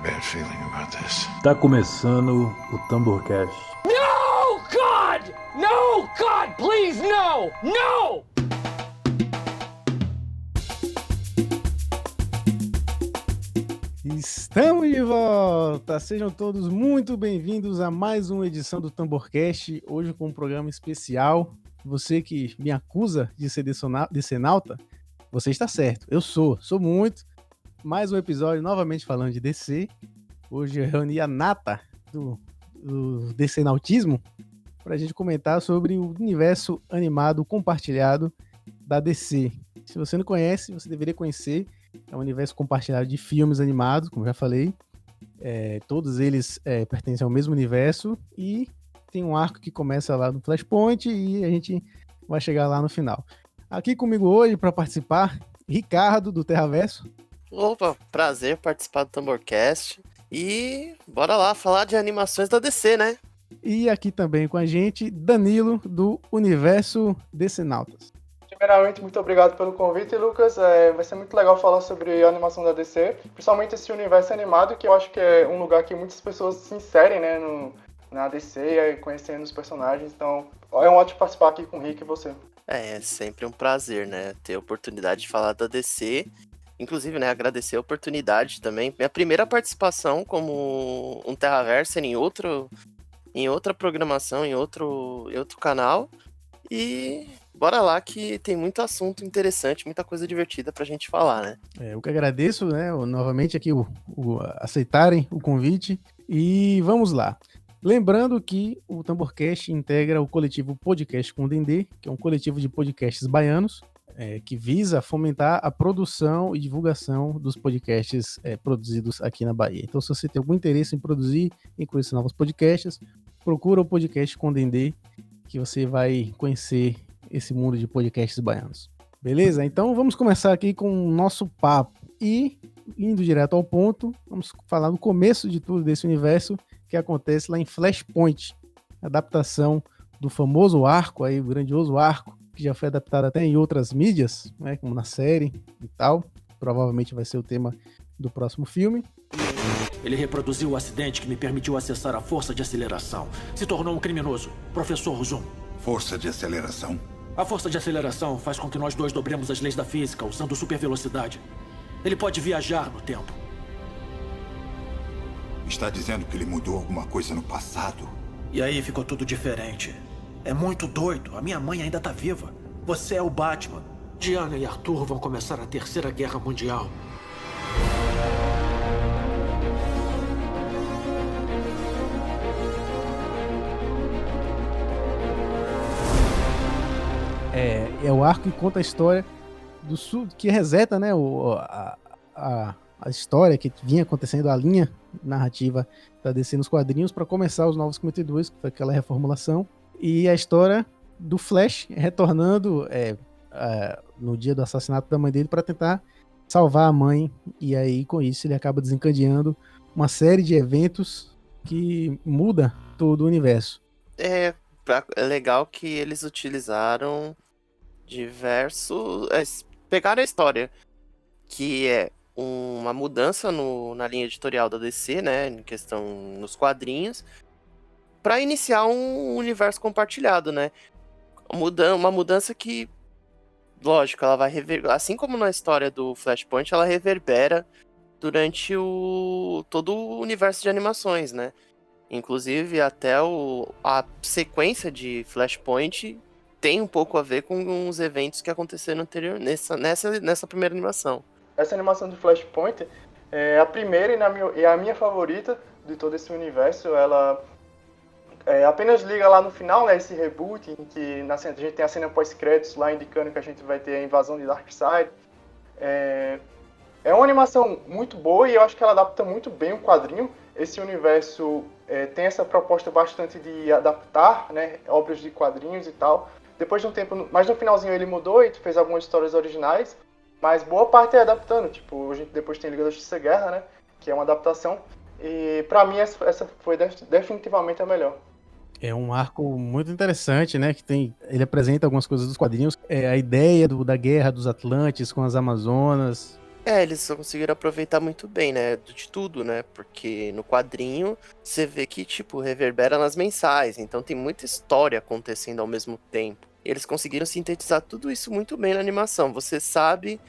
bad feeling about this. Tá começando o Tamborcast. No, God! No, God, please, no! No! Estamos de volta! Sejam todos muito bem-vindos a mais uma edição do Tamborcast, hoje com um programa especial. Você que me acusa de ser decenalta, você está certo, eu sou muito. Mais um episódio novamente falando de DC. Hoje eu reuni a nata do decenautismo para a gente comentar sobre o universo animado compartilhado da DC. Se você não conhece, você deveria conhecer. É um universo compartilhado de filmes animados, como já falei. Todos eles pertencem ao mesmo universo e tem um arco que começa lá no Flashpoint e a gente vai chegar lá no final. Aqui comigo hoje para participar, Ricardo, do Terraverso. Opa, prazer participar do Tamborcast. E bora lá falar de animações da DC, né? E aqui também com a gente, Danilo, do Universo Decenautas. Primeiramente, muito obrigado pelo convite, Lucas. Vai ser muito legal falar sobre a animação da DC, principalmente esse universo animado, que eu acho que é um lugar que muitas pessoas se inserem, né, na DC, conhecendo os personagens. Então, é um ótimo participar aqui com o Rick e você. É sempre um prazer, né, ter a oportunidade de falar da DC. Inclusive, né, agradecer a oportunidade também. Minha primeira participação como um Terraverso em outra programação, em outro canal. E bora lá que tem muito assunto interessante, muita coisa divertida pra gente falar, né? Eu que agradeço, né, novamente aqui o aceitarem o convite. E vamos lá. Lembrando que o Tamborcast integra o coletivo Podcast com Dendê, que é um coletivo de podcasts baianos, que visa fomentar a produção e divulgação dos podcasts produzidos aqui na Bahia. Então, se você tem algum interesse em produzir, em conhecer novos podcasts, procura o Podcast com Dendê, que você vai conhecer esse mundo de podcasts baianos. Beleza? Então, vamos começar aqui com o nosso papo. E, indo direto ao ponto, vamos falar no começo de tudo desse universo que acontece lá em Flashpoint, adaptação do famoso arco, aí, o grandioso arco, que já foi adaptado até em outras mídias, né, como na série e tal. Provavelmente vai ser o tema do próximo filme. Ele reproduziu o acidente que me permitiu acessar a força de aceleração. Se tornou um criminoso. Professor Zoom. Força de aceleração? A força de aceleração faz com que nós dois dobremos as leis da física usando supervelocidade. Ele pode viajar no tempo. Está dizendo que ele mudou alguma coisa no passado? E aí ficou tudo diferente. É muito doido. A minha mãe ainda tá viva. Você é o Batman. Diana e Arthur vão começar a Terceira Guerra Mundial. É o arco que conta a história do sul, que reseta, né, a história que vinha acontecendo, a linha narrativa da DC nos quadrinhos, para começar os Novos 52, que foi aquela reformulação, e a história do Flash retornando no dia do assassinato da mãe dele para tentar salvar a mãe, e aí com isso ele acaba desencadeando uma série de eventos que muda todo o universo. É legal que eles utilizaram pegaram a história, que é uma mudança na linha editorial da DC, né, em questão nos quadrinhos, para iniciar um universo compartilhado, né? Uma mudança que, lógico, ela vai assim como na história do Flashpoint, ela reverbera durante todo o universo de animações, né? Inclusive, até a sequência de Flashpoint tem um pouco a ver com os eventos que aconteceram anterior nessa primeira animação. Essa animação de Flashpoint é a primeira e a minha favorita de todo esse universo. Ela apenas liga lá no final, né, esse reboot, em que a gente tem a cena pós-créditos lá indicando que a gente vai ter a invasão de Darkseid. É uma animação muito boa e eu acho que ela adapta muito bem o quadrinho. Esse universo tem essa proposta bastante de adaptar, né, obras de quadrinhos e tal. Depois de um tempo, mas no finalzinho ele mudou e fez algumas histórias originais, mas boa parte é adaptando. Tipo, a gente depois tem Liga da Justiça Guerra, né, que é uma adaptação. E pra mim essa foi definitivamente a melhor. É um arco muito interessante, né? Ele apresenta algumas coisas dos quadrinhos. A ideia da guerra dos Atlantes com as Amazonas. Eles conseguiram aproveitar muito bem, né, de tudo, né, porque no quadrinho você vê que, tipo, reverbera nas mensais, então tem muita história acontecendo ao mesmo tempo. Eles conseguiram sintetizar tudo isso muito bem na animação. Você sabe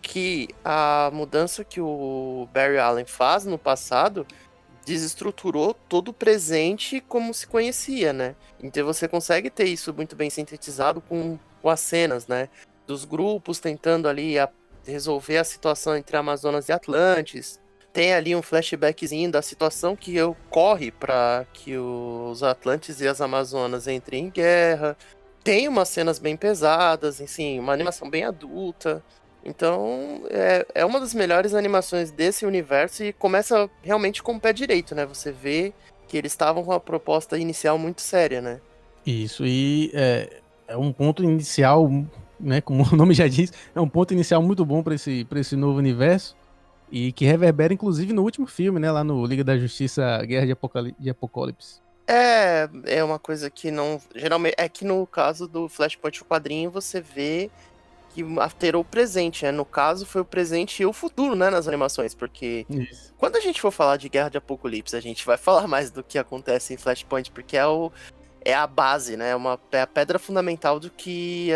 que a mudança que o Barry Allen faz no passado desestruturou todo o presente como se conhecia, né? Então você consegue ter isso muito bem sintetizado com as cenas, né? Dos grupos tentando ali resolver a situação entre Amazonas e Atlantis. Tem ali um flashbackzinho da situação que ocorre para que os Atlantes e as Amazonas entrem em guerra. Tem umas cenas bem pesadas, assim, uma animação bem adulta. Então, é uma das melhores animações desse universo e começa realmente com o pé direito, né? Você vê que eles estavam com uma proposta inicial muito séria, né? Isso, e é um ponto inicial, né, como o nome já diz, é um ponto inicial muito bom para esse novo universo e que reverbera inclusive no último filme, né, lá no Liga da Justiça, Guerra de Apocalipse. É uma coisa que não... Geralmente, é que no caso do Flashpoint, o quadrinho, você vê que alterou o presente, né? No caso, foi o presente e o futuro, né, nas animações, porque Isso. quando a gente for falar de Guerra de Apocalipse, a gente vai falar mais do que acontece em Flashpoint, porque é a base, né? É a pedra fundamental do que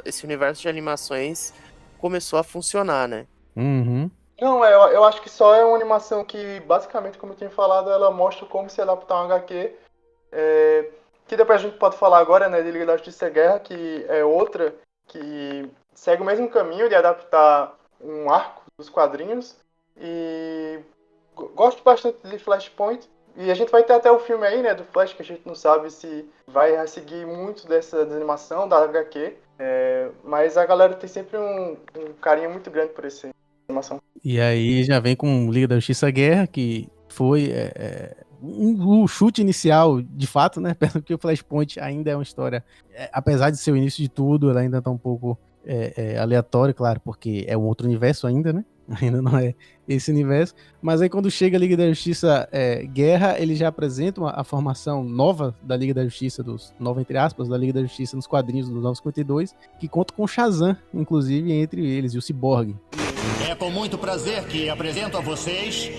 esse universo de animações começou a funcionar, né? Uhum. Não, eu acho que só é uma animação que, basicamente, como eu tinha falado, ela mostra como se adaptar um HQ. Que depois a gente pode falar agora, né, de Liga da Justiça e Guerra, que é outra que segue o mesmo caminho de adaptar um arco dos quadrinhos. E gosto bastante de Flashpoint. E a gente vai ter até o filme aí, né, do Flash, que a gente não sabe se vai seguir muito dessa animação da HQ. Mas a galera tem sempre um carinho muito grande por essa animação. E aí já vem com Liga da Justiça Guerra, que foi o chute inicial, de fato, né? Porque o Flashpoint ainda é uma história, apesar de ser o início de tudo, ela ainda tá um pouco aleatória, claro, porque é um outro universo ainda, né? Ainda não é esse universo. Mas aí quando chega a Liga da Justiça Guerra, eles já apresentam a formação nova da Liga da Justiça, nova entre aspas, da Liga da Justiça nos quadrinhos dos 952, que conta com o Shazam, inclusive, entre eles, e o Cyborg. É com muito prazer que apresento a vocês...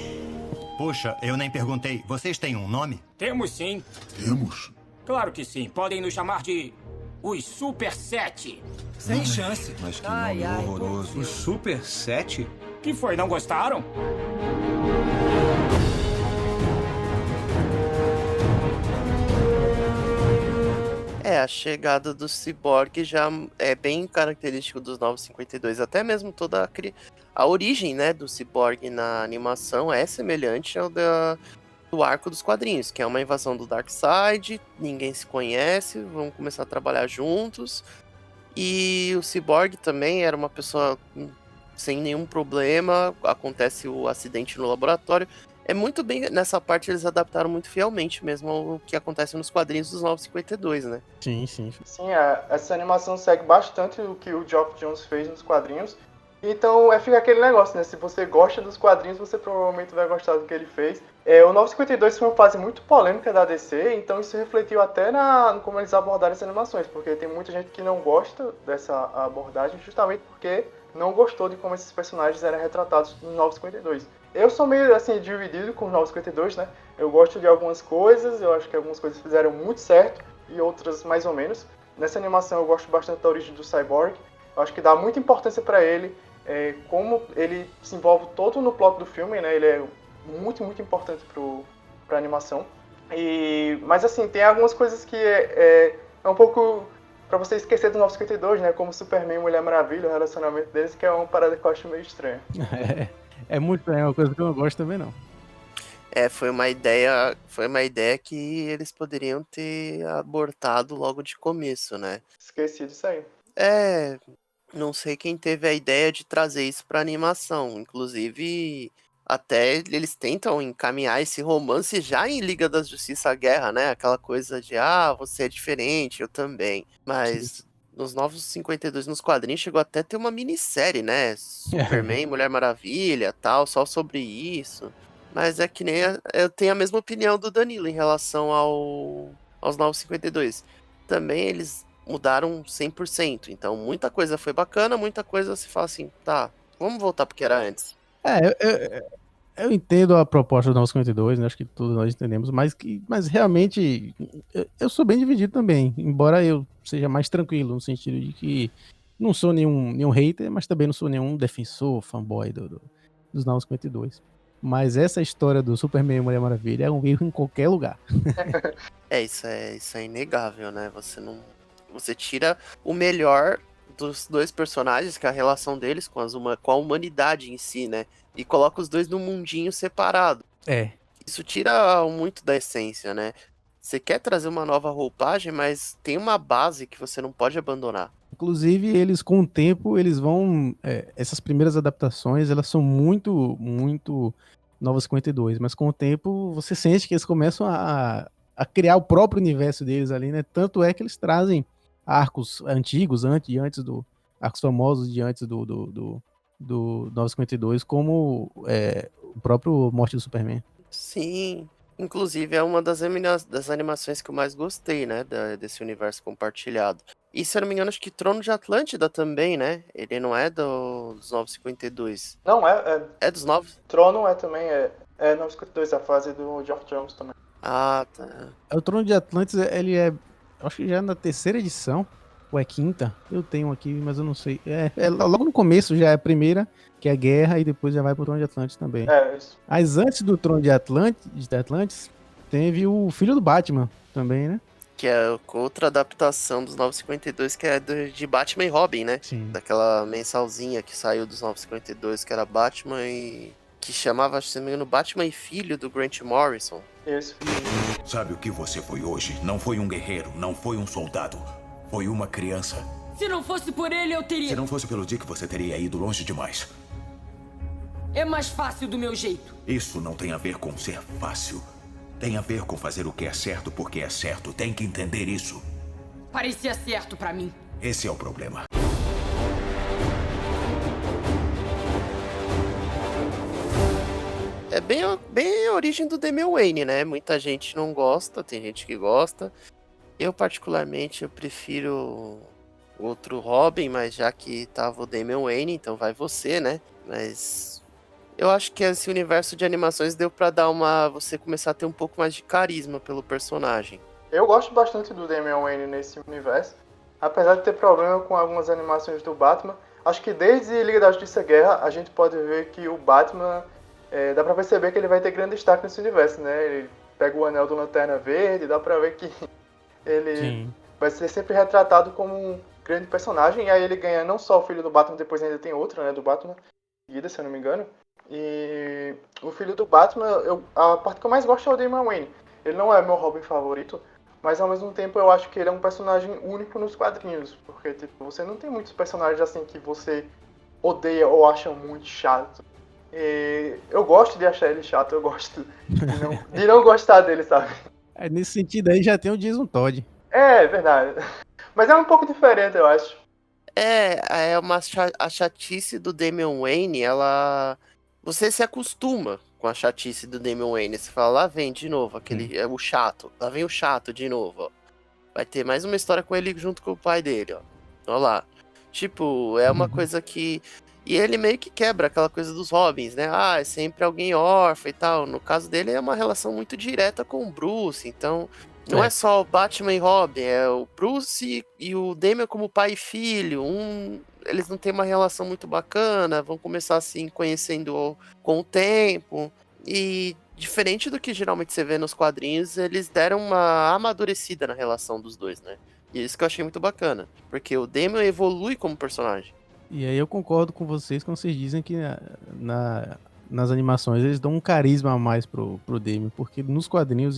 Puxa, eu nem perguntei. Vocês têm um nome? Temos sim. Temos? Claro que sim. Podem nos chamar de os Super 7. Sem chance. Mas que nome horroroso. O Super 7? Que foi, não gostaram? A chegada do Cyborg já é bem característico dos 952. Até mesmo toda a origem, né, do Cyborg na animação é semelhante ao do arco dos quadrinhos, que é uma invasão do Darkseid, ninguém se conhece, vão começar a trabalhar juntos. E o Cyborg também era uma pessoa sem nenhum problema, acontece o acidente no laboratório. É muito bem, nessa parte eles adaptaram muito fielmente mesmo ao que acontece nos quadrinhos dos 952, né? Sim, sim. Sim, essa animação segue bastante o que o Geoff Johns fez nos quadrinhos. Então fica aquele negócio, né? Se você gosta dos quadrinhos, você provavelmente vai gostar do que ele fez. O 952 foi uma fase muito polêmica da DC, então isso refletiu até como eles abordaram as animações, porque tem muita gente que não gosta dessa abordagem justamente porque não gostou de como esses personagens eram retratados no 952. Eu sou meio assim dividido com os 952, né? Eu gosto de algumas coisas, eu acho que algumas coisas fizeram muito certo e outras mais ou menos. Nessa animação eu gosto bastante da origem do Cyborg. Eu acho que dá muita importância para ele, como ele se envolve todo no plot do filme, né? Ele é muito, muito importante pra animação. Mas assim, tem algumas coisas que é um pouco pra você esquecer do 952, né? Como Superman e Mulher Maravilha, o relacionamento deles, que é uma parada que eu acho meio estranha. É uma coisa que eu não gosto também, não. Foi uma ideia que eles poderiam ter abortado logo de começo, né? Esqueci disso aí. Não sei quem teve a ideia de trazer isso pra animação. Inclusive, até eles tentam encaminhar esse romance já em Liga da Justiça Guerra, né? Aquela coisa de, você é diferente, eu também. Mas nos Novos 52, nos quadrinhos, chegou até a ter uma minissérie, né? Superman, Mulher Maravilha, tal, só sobre isso. Mas é que nem eu tenho a mesma opinião do Danilo em relação aos 952. Também eles mudaram 100%, então muita coisa foi bacana, muita coisa se fala assim, tá, Vamos voltar pro que era antes. Eu entendo a proposta do 952, né? Acho que todos nós entendemos, mas realmente eu sou bem dividido também, embora eu seja mais tranquilo, no sentido de que não sou nenhum hater, mas também não sou nenhum defensor, fanboy dos 952. Mas essa história do Superman e Mulher Maravilha é um erro em qualquer lugar. Isso é inegável, né? Você tira o melhor dos dois personagens, que é a relação deles com a humanidade em si, né? E coloca os dois num mundinho separado. É. Isso tira muito da essência, né? Você quer trazer uma nova roupagem, mas tem uma base que você não pode abandonar. Inclusive, eles, com o tempo, eles vão... essas primeiras adaptações, elas são muito, muito Nova 52, mas com o tempo, você sente que eles começam a criar o próprio universo deles ali, né? Tanto é que eles trazem arcos antigos, antes do... arcos famosos de antes do 952, como o próprio Morte do Superman. Sim, inclusive é uma das animações que eu mais gostei, né, desse universo compartilhado. E se eu não me engano, acho que Trono de Atlântida também, né? Ele não é dos 952. Não, é. É dos novos? Trono é também, é 952, a fase do Geoff Jones também. Ah, tá. O Trono de Atlantis, ele é... acho que já é na terceira edição, ou é quinta? Eu tenho aqui, mas eu não sei. Logo no começo já é a primeira, que é a Guerra, e depois já vai pro Trono de Atlantis também. Isso. Mas antes do Trono de Atlantis, teve o Filho do Batman também, né? Que é outra adaptação dos 952, que é de Batman e Robin, né? Sim. Daquela mensalzinha que saiu dos 952, que era Batman e... que chamava, se não me engano, Batman e Filho, do Grant Morrison. Isso. Sabe o que você foi hoje? Não foi um guerreiro, não foi um soldado. Foi uma criança. Se não fosse por ele, eu teria... Se não fosse pelo Dick, você teria ido longe demais. É mais fácil do meu jeito. Isso não tem a ver com ser fácil. Tem a ver com fazer o que é certo porque é certo. Tem que entender isso. Parecia certo pra mim. Esse é o problema. É bem a origem do Damian Wayne, né? Muita gente não gosta, tem gente que gosta. Eu, particularmente, eu prefiro outro Robin, mas já que tava o Damian Wayne, então vai você, né? Mas eu acho que esse universo de animações deu pra dar você começar a ter um pouco mais de carisma pelo personagem. Eu gosto bastante do Damian Wayne nesse universo, apesar de ter problema com algumas animações do Batman. Acho que desde Liga da Justiça Guerra, a gente pode ver que o Batman, dá pra perceber que ele vai ter grande destaque nesse universo, né? Ele pega o anel do Lanterna Verde, dá pra ver que ele Sim. vai ser sempre retratado como um grande personagem, e aí ele ganha não só o filho do Batman, depois ainda tem outro, né, do Batman, seguida, se eu não me engano. E o filho do Batman, a parte que eu mais gosto é o Damian Wayne. Ele não é meu Robin favorito, mas ao mesmo tempo eu acho que ele é um personagem único nos quadrinhos, porque tipo, você não tem muitos personagens assim que você odeia ou acha muito chato. E eu gosto de achar ele chato, eu gosto de não gostar dele, sabe? Nesse sentido aí já tem o Jason Todd. É verdade. Mas é um pouco diferente, eu acho. A chatice do Damian Wayne, você se acostuma com a chatice do Damian Wayne. Você fala, lá vem de novo, o chato. Lá vem o chato de novo, ó. Vai ter mais uma história com ele junto com o pai dele, ó. Olha lá. Tipo, é uma coisa que... E ele meio que quebra aquela coisa dos Robins, né? É sempre alguém órfão e tal. No caso dele, é uma relação muito direta com o Bruce. Então, não é só o Batman e Robin. É o Bruce e o Damian como pai e filho. Eles não têm uma relação muito bacana. Vão começar assim, conhecendo com o tempo. E diferente do que geralmente você vê nos quadrinhos, eles deram uma amadurecida na relação dos dois, né? E isso que eu achei muito bacana. Porque o Damian evolui como personagem. E aí eu concordo com vocês quando vocês dizem que nas animações eles dão um carisma a mais pro Damian, porque nos quadrinhos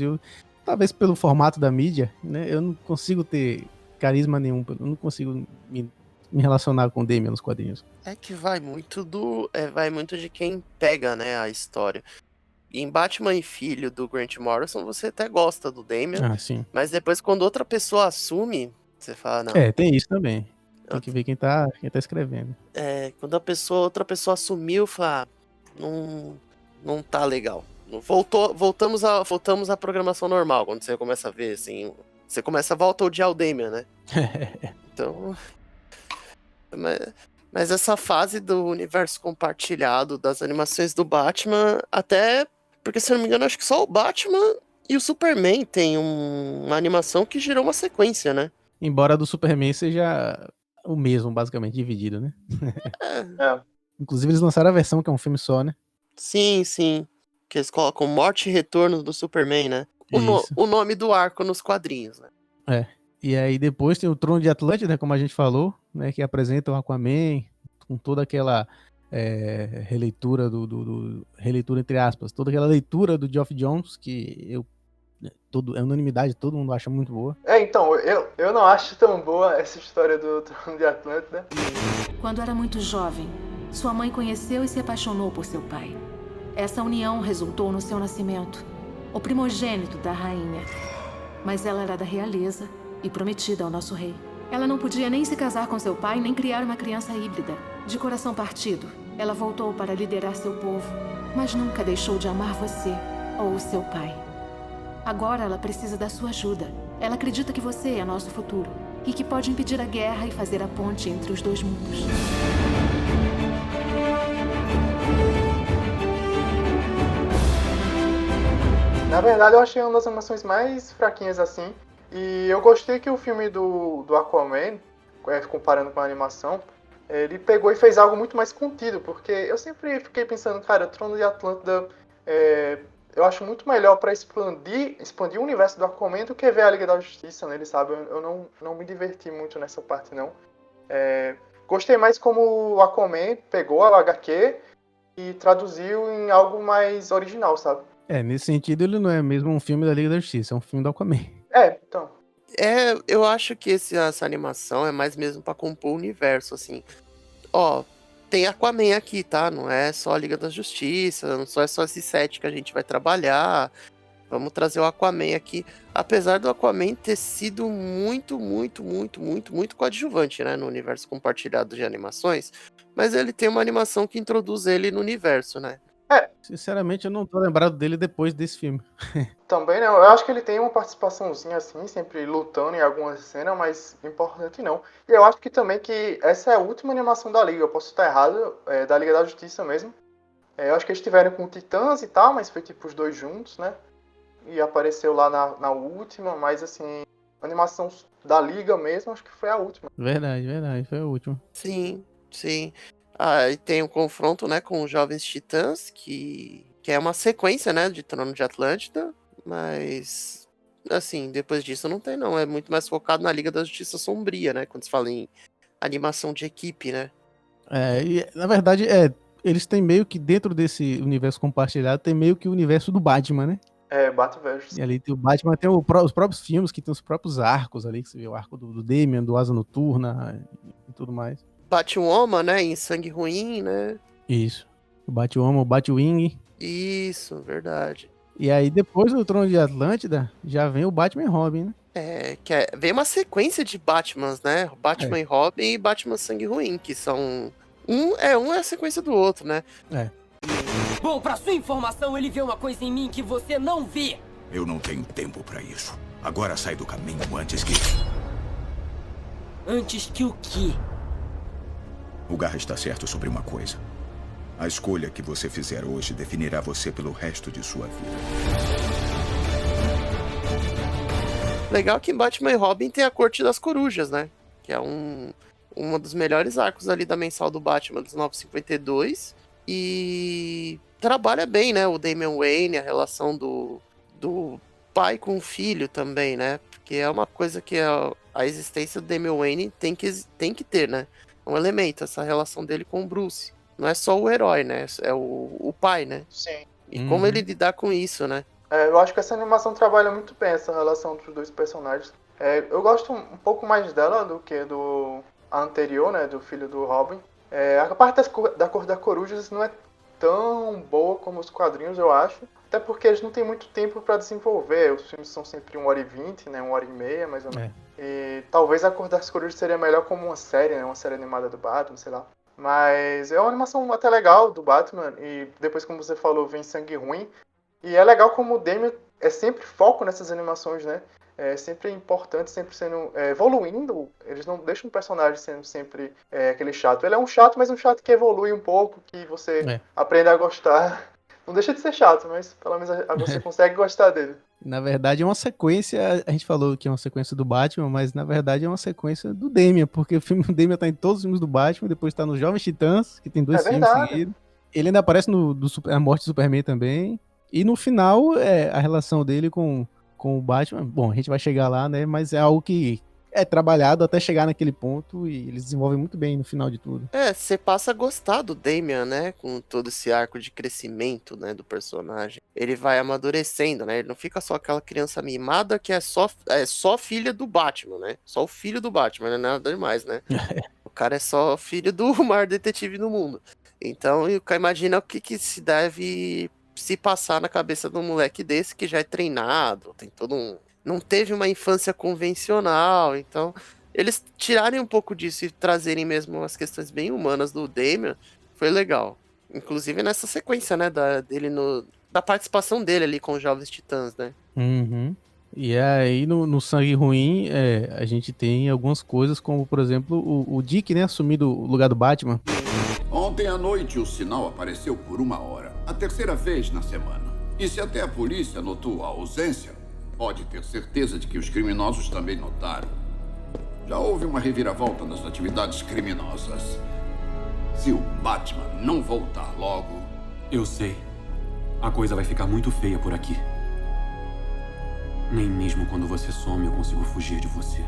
talvez pelo formato da mídia, né, eu não consigo ter carisma nenhum, eu não consigo me relacionar com o Damian nos quadrinhos. É que vai muito de quem pega, né, a história. Em Batman e Filho, do Grant Morrison, você até gosta do Damian, sim. Mas depois quando outra pessoa assume, você fala, não. Tem isso também. Tem que ver quem tá escrevendo. Quando outra pessoa assumiu, fala, não tá legal. Voltamos à programação normal, quando você começa a ver, assim, volta a odiar o Damian, né? Então, Mas essa fase do universo compartilhado das animações do Batman, até porque, se eu não me engano, acho que só o Batman e o Superman tem uma animação que gerou uma sequência, né? Embora do Superman seja o mesmo, basicamente, dividido, né? É. Inclusive, eles lançaram a versão que é um filme só, né? Sim, sim. Que eles colocam Morte e Retorno do Superman, né? Isso. O nome do arco nos quadrinhos, né? É. E aí depois tem o Trono de Atlântida, como a gente falou, né? Que apresenta o Aquaman com toda aquela releitura releitura entre aspas, toda aquela leitura do Geoff Johns, que é unanimidade, todo mundo acha muito boa. Então, eu não acho tão boa essa história do Trono de Atlântida. Quando era muito jovem, sua mãe conheceu e se apaixonou por seu pai. Essa união resultou no seu nascimento, o primogênito da rainha. Mas ela era da realeza e prometida ao nosso rei. Ela não podia nem se casar com seu pai, nem criar uma criança híbrida. De coração partido, ela voltou para liderar seu povo, mas nunca deixou de amar você ou o seu pai. Agora ela precisa da sua ajuda. Ela acredita que você é nosso futuro e que pode impedir a guerra e fazer a ponte entre os dois mundos. Na verdade, eu achei uma das animações mais fraquinhas assim. E eu gostei que o filme do Aquaman, comparando com a animação, ele pegou e fez algo muito mais contido. Porque eu sempre fiquei pensando, cara, o Trono de Atlântida eu acho muito melhor para expandir o universo do Aquaman do que ver a Liga da Justiça nele, sabe? Eu não me diverti muito nessa parte, não. Gostei mais como o Aquaman pegou a HQ e traduziu em algo mais original, sabe? Nesse sentido, ele não é mesmo um filme da Liga da Justiça, é um filme do Aquaman. Então. Eu acho que essa animação é mais mesmo pra compor o universo, assim. Ó, tem Aquaman aqui, tá? Não é só a Liga da Justiça, não é só esses 7 que a gente vai trabalhar. Vamos trazer o Aquaman aqui. Apesar do Aquaman ter sido muito coadjuvante, né? No universo compartilhado de animações. Mas ele tem uma animação que introduz ele no universo, né? Sinceramente, eu não tô lembrado dele depois desse filme. Também não. Eu acho que ele tem uma participaçãozinha assim, sempre lutando em alguma cena, mas importante não. E eu acho que também que essa é a última animação da Liga. Eu posso estar errado, da Liga da Justiça mesmo. Eu acho que eles estiveram com Titãs e tal, mas foi tipo os dois juntos, né? E apareceu lá na última, mas assim, a animação da Liga mesmo, acho que foi a última. Verdade, foi a última. Sim. E tem um confronto, né, com os Jovens Titãs, que é uma sequência, né, de Trono de Atlântida, mas, assim, depois disso não tem, não. É muito mais focado na Liga da Justiça Sombria, né, quando se fala em animação de equipe, né. E, na verdade, eles têm meio que, dentro desse universo compartilhado, tem meio que o universo do Batman, né? Batverse. E ali tem o Batman, tem os próprios filmes, que tem os próprios arcos ali, que você vê o arco do Damian, do Asa Noturna e tudo mais. Batwoman, né, em Sangue Ruim, né? Isso. O Batwoman, o Batwing. Isso, verdade. E aí, depois do Trono de Atlântida, já vem o Batman e Robin, né? Vem uma sequência de Batmans, né? Batman e Robin e Batman Sangue Ruim, que são... Um é a sequência do outro, né? Bom, pra sua informação, ele vê uma coisa em mim que você não vê. Eu não tenho tempo pra isso. Agora sai do caminho antes que... Antes que o quê? O Garra está certo sobre uma coisa. A escolha que você fizer hoje definirá você pelo resto de sua vida. Legal que em Batman e Robin tem a Corte das Corujas, né? Que é um dos melhores arcos ali da mensal do Batman dos 952. E trabalha bem, né? O Damian Wayne, a relação do pai com o filho também, né? Porque é uma coisa que a existência do Damian Wayne tem que ter, né? Um elemento, essa relação dele com o Bruce. Não é só o herói, né? É o pai, né? Sim. E como ele lidar com isso, né? Eu acho que essa animação trabalha muito bem essa relação dos dois personagens. Eu gosto um pouco mais dela do que a anterior, né? Do filho do Robin. A parte da Cor das Corujas não é tão boa como os quadrinhos, eu acho. Até porque eles não têm muito tempo para desenvolver. Os filmes são sempre 1h20, né? 1h30, mais ou menos. E talvez a Cor das Corujas seria melhor como uma série, né? Uma série animada do Batman, sei lá. Mas é uma animação até legal do Batman. E depois, como você falou, vem Sangue Ruim. E é legal como o Damian é sempre foco nessas animações, né? sempre importante, sempre sendo evoluindo. Eles não deixam o personagem sendo sempre aquele chato. Ele é um chato, mas um chato que evolui um pouco, que você aprende a gostar. Não deixa de ser chato, mas pelo menos você consegue gostar dele. Na verdade é uma sequência, a gente falou que é uma sequência do Batman, mas na verdade é uma sequência do Damian, porque o filme do Damian tá em todos os filmes do Batman, depois tá no Jovens Titãs, que tem 2 filmes seguidos. Ele ainda aparece no A Morte do Superman também. E no final, a relação dele com o Batman, bom, a gente vai chegar lá, né, mas é algo que é trabalhado até chegar naquele ponto e eles desenvolvem muito bem no final de tudo. Você passa a gostar do Damian, né? Com todo esse arco de crescimento, né, do personagem. Ele vai amadurecendo, né? Ele não fica só aquela criança mimada que é só filha do Batman, né? Só o filho do Batman, não é nada demais, né? O cara é só filho do maior detetive do mundo. Então, imagina o que se deve se passar na cabeça de um moleque desse que já é treinado, tem todo um... Não teve uma infância convencional, então eles tirarem um pouco disso e trazerem mesmo as questões bem humanas do Damian foi legal. Inclusive nessa sequência, né, da participação dele ali com os Jovens Titãs, né? Uhum. E aí no Sangue Ruim a gente tem algumas coisas como, por exemplo, o Dick, né, assumindo o lugar do Batman. Ontem à noite o sinal apareceu por 1 hora, a 3ª vez na semana. E se até a polícia notou a ausência, pode ter certeza de que os criminosos também notaram. Já houve uma reviravolta nas atividades criminosas. Se o Batman não voltar logo... Eu sei. A coisa vai ficar muito feia por aqui. Nem mesmo quando você some eu consigo fugir de você.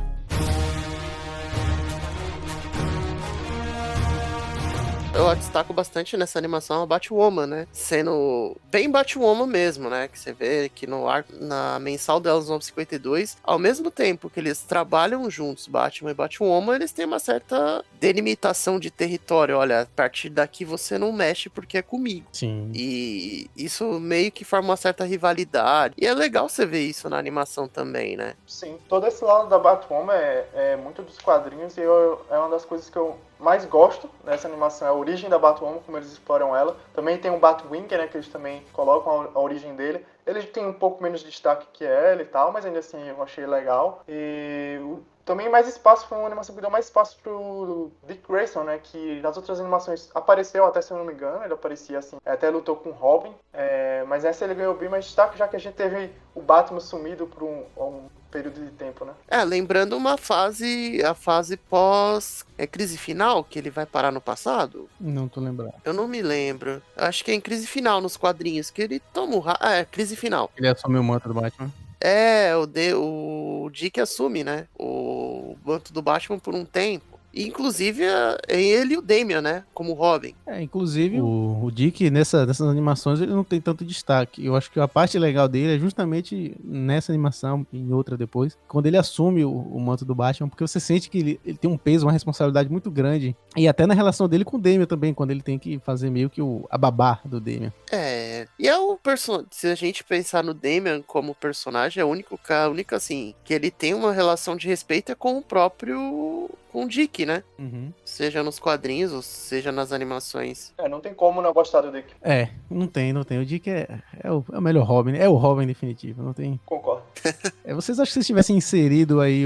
Eu destaco bastante nessa animação a Batwoman, né? Sendo bem Batwoman mesmo, né? Que você vê que na mensal delas, 952, ao mesmo tempo que eles trabalham juntos, Batman e Batwoman, eles têm uma certa delimitação de território. Olha, a partir daqui você não mexe porque é comigo. Sim. E isso meio que forma uma certa rivalidade. E é legal você ver isso na animação também, né? Sim, todo esse lado da Batwoman é muito dos quadrinhos e é uma das coisas que eu mais gosto nessa animação, é a origem da Batwoman, como eles exploram ela. Também tem o Batwing, né, que eles também colocam a origem dele. Ele tem um pouco menos de destaque que ela e tal, mas ainda assim eu achei legal. E também mais espaço, foi uma animação que deu mais espaço pro Dick Grayson, né, que nas outras animações apareceu, até se eu não me engano, ele aparecia assim, até lutou com Robin, mas essa ele ganhou bem mais destaque, já que a gente teve o Batman sumido por um período de tempo, né? Lembrando a fase pós crise final, que ele vai parar no passado. Não tô lembrando. Eu não me lembro. Acho que é em crise final nos quadrinhos, que ele toma crise final. Ele assume o manto do Batman. O Dick assume, né, o manto do Batman por um tempo. E, inclusive, é ele e o Damian, né? Como Robin. Inclusive, o Dick, nessas animações, ele não tem tanto destaque. Eu acho que a parte legal dele é justamente nessa animação, e em outra depois, quando ele assume o manto do Batman, porque você sente que ele tem um peso, uma responsabilidade muito grande. E até na relação dele com o Damian também, quando ele tem que fazer meio que a babá do Damian. E é o personagem. Se a gente pensar no Damian como personagem, é a única, assim, que ele tem uma relação de respeito é com o próprio... com o Dick, né? Uhum. Seja nos quadrinhos, ou seja nas animações. Não tem como não gostar do Dick. Não tem. O Dick é o melhor Robin, né? É o Robin definitivo, não tem... Concordo. Vocês acham que vocês tivessem inserido aí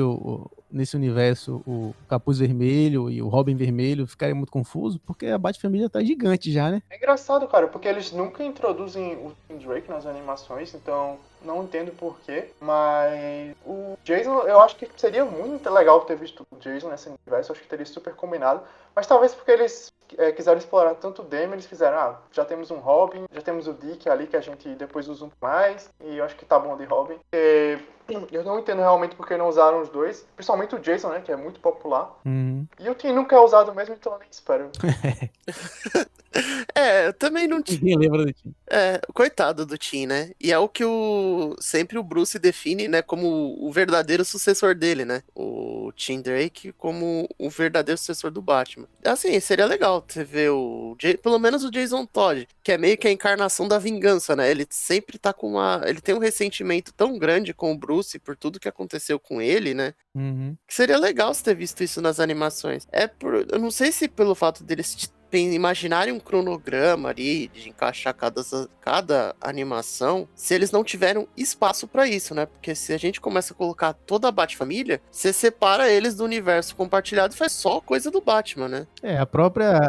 nesse universo o Capuz Vermelho e o Robin Vermelho, ficaria muito confuso? Porque a Bat-Família tá gigante já, né? É engraçado, cara, porque eles nunca introduzem o Tim Drake nas animações, então não entendo porquê, mas o Jason, eu acho que seria muito legal ter visto o Jason nesse universo, eu acho que teria super combinado, mas talvez porque eles quiseram explorar tanto o Damian, eles fizeram, já temos um Robin, já temos o Dick ali, que a gente depois usa um mais, e eu acho que tá bom de Robin. Eu não entendo realmente porque não usaram os dois, principalmente o Jason, né, que é muito popular. Uhum. E o Tim nunca é usado mesmo, então eu nem espero. Eu também não tinha. Ninguém lembra do Tim. Coitado do Tim, né? E é o que sempre o Bruce define, né, como o verdadeiro sucessor dele, né? O Tim Drake como o verdadeiro sucessor do Batman. Assim, seria legal você ver pelo menos o Jason Todd, que é meio que a encarnação da vingança, né? Ele sempre tá ele tem um ressentimento tão grande com o Bruce por tudo que aconteceu com ele, né? Uhum. Que seria legal você ter visto isso nas animações. Eu não sei se pelo fato deles imaginarem um cronograma ali, de encaixar cada animação, se eles não tiveram espaço pra isso, né? Porque se a gente começa a colocar toda a Bat-família, você separa eles do universo compartilhado e faz só coisa do Batman, né? A própria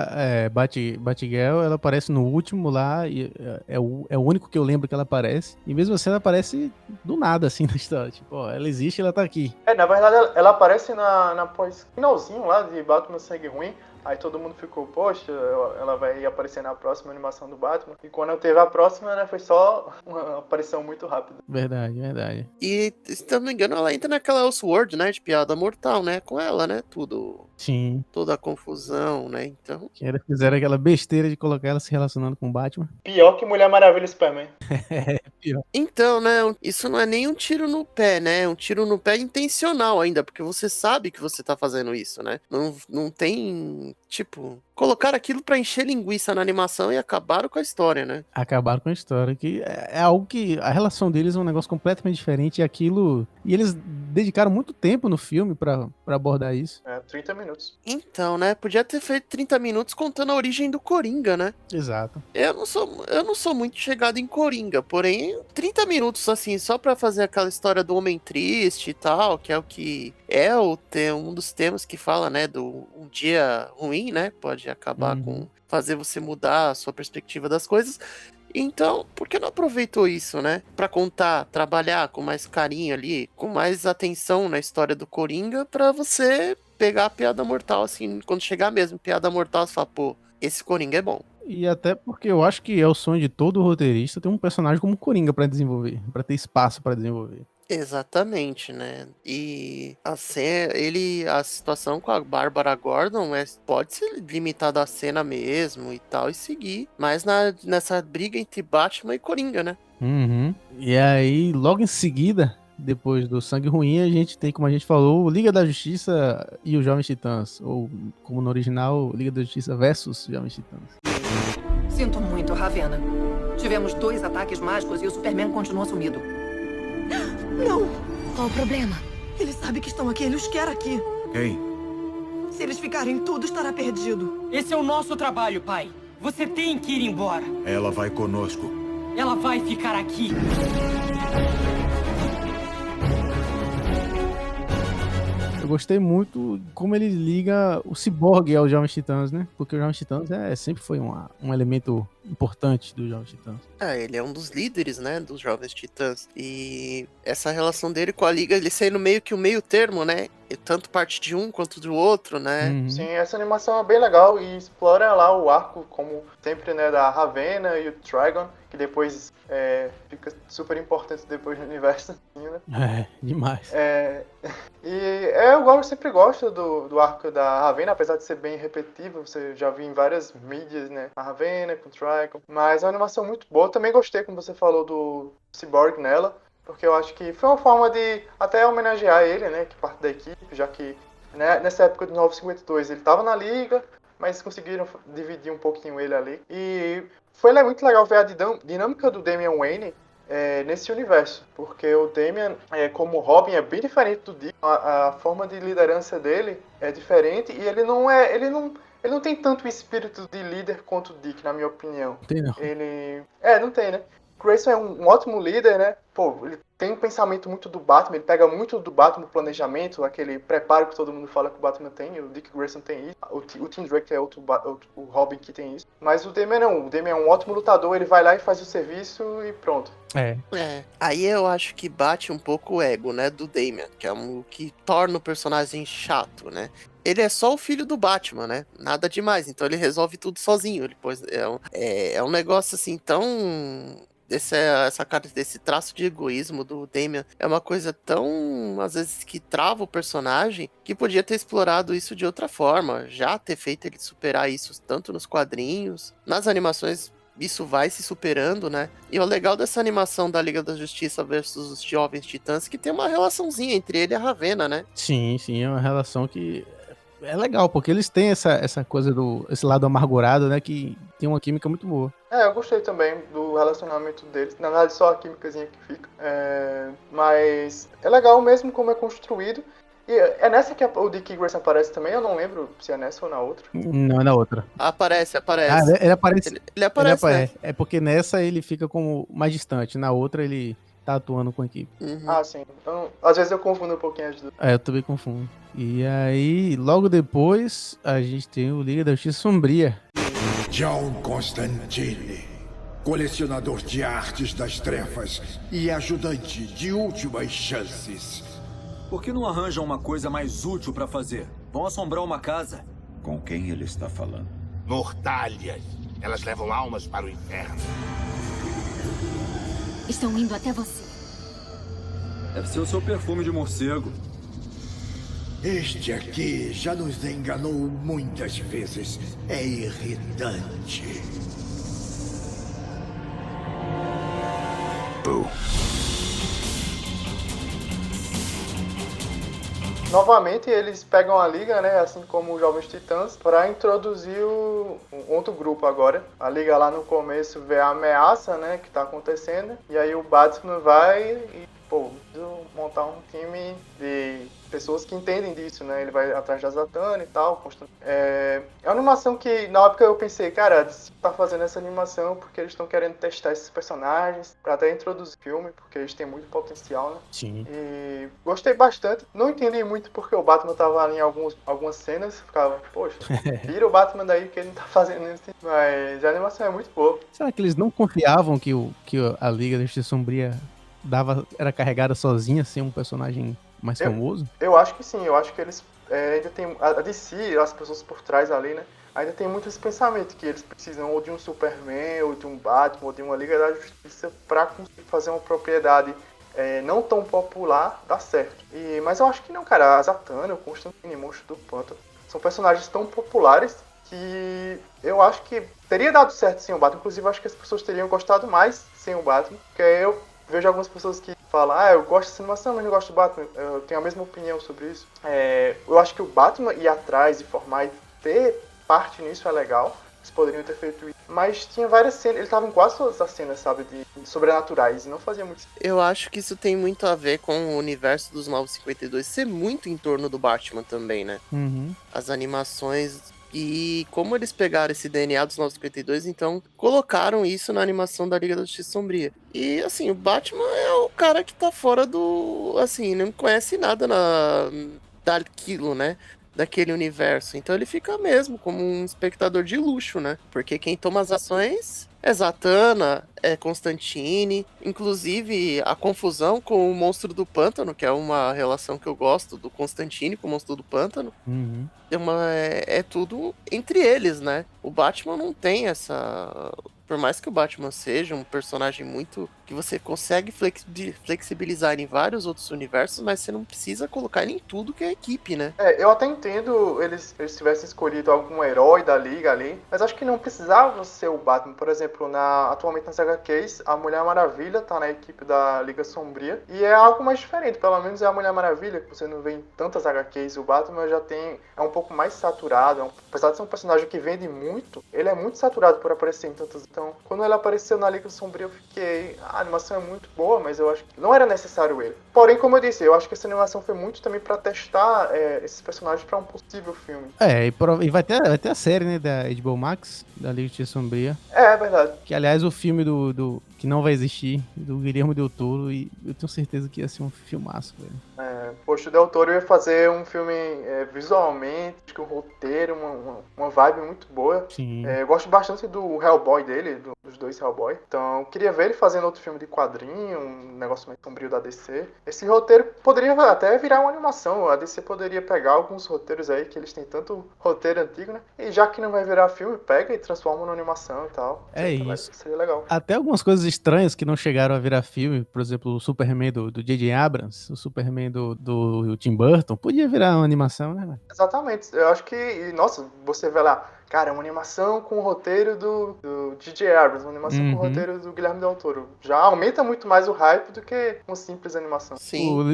Batgirl, ela aparece no último lá, e é o único que eu lembro que ela aparece, e mesmo assim ela aparece do nada, assim, na história. Tipo, ó, ela existe, ela tá aqui. Na verdade, ela aparece na pós-finalzinho lá de Batman Sangue Ruim. Aí todo mundo ficou, poxa, ela vai aparecer na próxima animação do Batman. E quando teve a próxima, né, foi só uma aparição muito rápida. Verdade. E, se não me engano, ela entra naquela Elseworld, né, de Piada Mortal, né, com ela, né, tudo. Sim. Toda a confusão, né, então... Que eles fizeram aquela besteira de colocar ela se relacionando com o Batman. Pior que Mulher Maravilha e Superman. Pior. Então, né, isso não é nem um tiro no pé, né, é um tiro no pé intencional ainda, porque você sabe que você tá fazendo isso, né, não tem... Tipo, colocaram aquilo pra encher linguiça na animação e acabaram com a história, né? Acabaram com a história, que é algo que a relação deles é um negócio completamente diferente e aquilo... E eles dedicaram muito tempo no filme pra abordar isso. 30 minutos. Então, né, podia ter feito 30 minutos contando a origem do Coringa, né? Exato. Eu não sou muito chegado em Coringa, porém, 30 minutos, assim, só pra fazer aquela história do homem triste e tal, que é o que... um dos temas que fala, né, do um dia ruim, né, pode acabar com fazer você mudar a sua perspectiva das coisas. Então, por que não aproveitou isso, né, pra contar, trabalhar com mais carinho ali, com mais atenção na história do Coringa, pra você pegar a piada mortal, assim, quando chegar mesmo piada mortal, você fala, pô, esse Coringa é bom. E até porque eu acho que é o sonho de todo roteirista ter um personagem como Coringa pra desenvolver, pra ter espaço pra desenvolver. Exatamente, né? E a situação com a Bárbara Gordon pode ser limitada à cena mesmo e tal, e seguir. Mas nessa briga entre Batman e Coringa, né? E aí, logo em seguida, depois do Sangue Ruim, a gente tem, como a gente falou, Liga da Justiça e os Jovens Titãs. Ou, como no original, Liga da Justiça versus Jovens Titãs. Sinto muito, Ravena. Tivemos 2 ataques mágicos e o Superman continua sumido. Não! Qual o problema? Ele sabe que estão aqui, ele os quer aqui. Quem? Se eles ficarem, tudo estará perdido. Esse é o nosso trabalho, pai. Você tem que ir embora. Ela vai conosco. Ela vai ficar aqui. Eu gostei muito como ele liga o Cyborg aos Jovens Titãs, né? Porque os Jovens Titãs sempre foi um elemento importante dos Jovens Titãs. Ele é um dos líderes, né, dos Jovens Titãs. E essa relação dele com a Liga, ele sendo meio que o meio termo, né? E tanto parte de um quanto do outro, né? Sim, essa animação é bem legal e explora lá o arco, como sempre, né, da Ravena e o Trigon, que depois fica super importante depois no universo, né? Demais. Eu sempre gosto do arco da Ravena, apesar de ser bem repetitivo, você já viu em várias mídias, né? A Ravena com o Trigon, mas é uma animação muito boa. Eu também gostei, como você falou, do Cyborg nela, porque eu acho que foi uma forma de até homenagear ele, né, que parte da equipe, já que, né, nessa época do 952 ele estava na Liga, mas conseguiram dividir um pouquinho ele ali. E foi muito legal ver a dinâmica do Damian Wayne nesse universo, porque o Damian, como Robin, é bem diferente do Dick. A forma de liderança dele é diferente e ele não tem tanto o espírito de líder quanto o Dick, na minha opinião. Tem não. Não tem, né? Grayson é um ótimo líder, né? Pô, ele tem um pensamento muito do Batman, ele pega muito do Batman no planejamento, aquele preparo que todo mundo fala que o Batman tem, o Dick Grayson tem isso, o Tim Drake é outro o Robin que tem isso. Mas o Damian não, o Damian é um ótimo lutador, ele vai lá e faz o serviço e pronto. Aí eu acho que bate um pouco o ego, né, do Damian, que é o que torna o personagem chato, né? Ele é só o filho do Batman, né? Nada demais, então ele resolve tudo sozinho. É um negócio assim tão... Desse traço de egoísmo do Damian é uma coisa tão, às vezes, que trava o personagem, que podia ter explorado isso de outra forma, já ter feito ele superar isso tanto nos quadrinhos, nas animações isso vai se superando, né? E o legal dessa animação da Liga da Justiça versus os Jovens Titãs é que tem uma relaçãozinha entre ele e a Ravena, né? Sim, é uma relação que é legal, porque eles têm essa coisa esse lado amargurado, né, que tem uma química muito boa. Eu gostei também do relacionamento deles. Na verdade, só a químicazinha que fica. Mas é legal mesmo como é construído. E é nessa que o Dick Grayson aparece também? Eu não lembro se é nessa ou na outra. Não, é na outra. Aparece. Ah, ele aparece. Ele aparece, né? É porque nessa ele fica como mais distante, na outra ele tá atuando com a equipe. Ah, sim. Então, às vezes eu confundo um pouquinho as duas. Eu também confundo. E aí, logo depois, a gente tem o Liga da Justiça Sombria. John Constantine, colecionador de artes das trevas e ajudante de últimas chances. Por que não arranjam uma coisa mais útil pra fazer? Vão assombrar uma casa. Com quem ele está falando? Mortalhas. Elas levam almas para o inferno. Estão indo até você. Deve ser o seu perfume de morcego. Este aqui já nos enganou muitas vezes. É irritante. Novamente eles pegam a Liga, né, assim como os Jovens Titãs, para introduzir um outro grupo agora. A Liga lá no começo vê a ameaça, né, que tá acontecendo, e aí o Batman vai e, montar um time de pessoas que entendem disso, né, ele vai atrás da Zatanna e tal. É uma animação que, na época eu pensei, cara, tá fazendo essa animação porque eles estão querendo testar esses personagens, para até introduzir o filme, porque eles têm muito potencial, né. Sim. E gostei bastante. Não entendi muito porque o Batman tava ali em algumas cenas. Ficava, poxa, tira o Batman daí que ele não tá fazendo isso. Mas a animação é muito boa. Será que eles não confiavam que a Liga da Justiça Sombria era carregada sozinha, sem um personagem mais famoso? Eu acho que sim. Eu acho que eles ainda tem a DC, as pessoas por trás ali, né? Ainda tem muito esse pensamento que eles precisam ou de um Superman, ou de um Batman, ou de uma Liga da Justiça pra conseguir fazer uma propriedade não tão popular, dá certo. Mas eu acho que não, cara. A Zatanna, o Constantine, Monstro do Pântano, são personagens tão populares que eu acho que teria dado certo sem o Batman. Inclusive, eu acho que as pessoas teriam gostado mais sem o Batman. Porque eu vejo algumas pessoas que falam, eu gosto dessa animação, mas não gosto do Batman. Eu tenho a mesma opinião sobre isso. Eu acho que o Batman ir atrás e formar e ter parte nisso é legal. Eles poderiam ter feito isso. Mas tinha várias cenas, ele tava em quase todas as cenas, sabe, de sobrenaturais, e não fazia muito. Eu acho que isso tem muito a ver com o universo dos 952 ser muito em torno do Batman também, né? Uhum. As animações e como eles pegaram esse DNA dos 952, então colocaram isso na animação da Liga da Justiça Sombria. E assim, o Batman é o cara que tá fora do... assim, não conhece nada daquilo, né? Daquele universo. Então ele fica mesmo como um espectador de luxo, né? Porque quem toma as ações é Zatanna, é Constantine. Inclusive, a confusão com o Monstro do Pântano, que é uma relação que eu gosto, do Constantine com o Monstro do Pântano. Uhum. É tudo entre eles, né? O Batman não tem essa... Por mais que o Batman seja um personagem muito... que você consegue flexibilizar em vários outros universos, mas você não precisa colocar ele em tudo que é equipe, né? Eu até entendo eles tivessem escolhido algum herói da Liga ali, mas acho que não precisava ser o Batman. Por exemplo, atualmente nas HQs, a Mulher Maravilha tá na equipe da Liga Sombria, e é algo mais diferente. Pelo menos é a Mulher Maravilha, que você não vê em tantas HQs. O Batman já é um pouco mais saturado. Apesar de ser um personagem que vende muito, ele é muito saturado por aparecer em tantas... Então, quando ele apareceu na Liga Sombria, eu fiquei... A animação é muito boa, mas eu acho que não era necessário ele. Porém, como eu disse, eu acho que essa animação foi muito também pra testar esses personagens pra um possível filme. E vai ter a série, né, da HBO Max, da Liga de Sombria. É verdade. Que, aliás, o filme que não vai existir, do Guillermo del Toro, e eu tenho certeza que ia ser um filmaço, velho. Poxa, o Del Toro ia fazer um filme visualmente, acho que um roteiro, uma vibe muito boa. Sim. Eu gosto bastante do Hellboy dele, dos dois Hellboy. Então, eu queria ver ele fazendo outro filme de quadrinho, um negócio mais sombrio da DC. Esse roteiro poderia até virar uma animação. A DC poderia pegar alguns roteiros aí, que eles têm tanto roteiro antigo, né? E já que não vai virar filme, pega e transforma numa animação e tal. Isso. Seria legal. Até algumas coisas estranhas que não chegaram a virar filme, por exemplo, o Superman do J.J. Abrams, o Superman do Tim Burton, podia virar uma animação, né? Exatamente. Eu acho que, nossa, você vê lá, cara, uma animação com o roteiro do J.J. Abrams, uma animação com o roteiro do Guilherme Del Toro. Já aumenta muito mais o hype do que uma simples animação.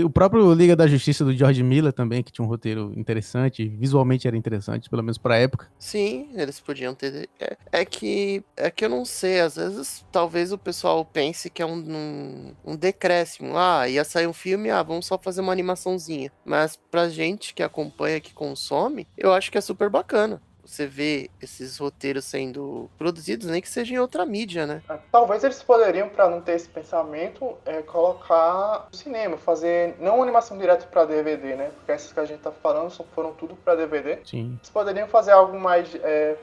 O próprio Liga da Justiça do George Miller também, que tinha um roteiro interessante, visualmente era interessante, pelo menos pra época. Sim, eles podiam ter. É que eu não sei, às vezes talvez o pessoal pense que é um decréscimo. Ia sair um filme, vamos só fazer uma animaçãozinha. Mas pra gente que acompanha, que consome, eu acho que é super bacana. Você vê esses roteiros sendo produzidos, nem que seja em outra mídia, né? Talvez eles poderiam, para não ter esse pensamento, colocar no cinema, fazer não uma animação direto para DVD, né? Porque essas que a gente tá falando foram tudo para DVD. Sim. Eles poderiam fazer algo mais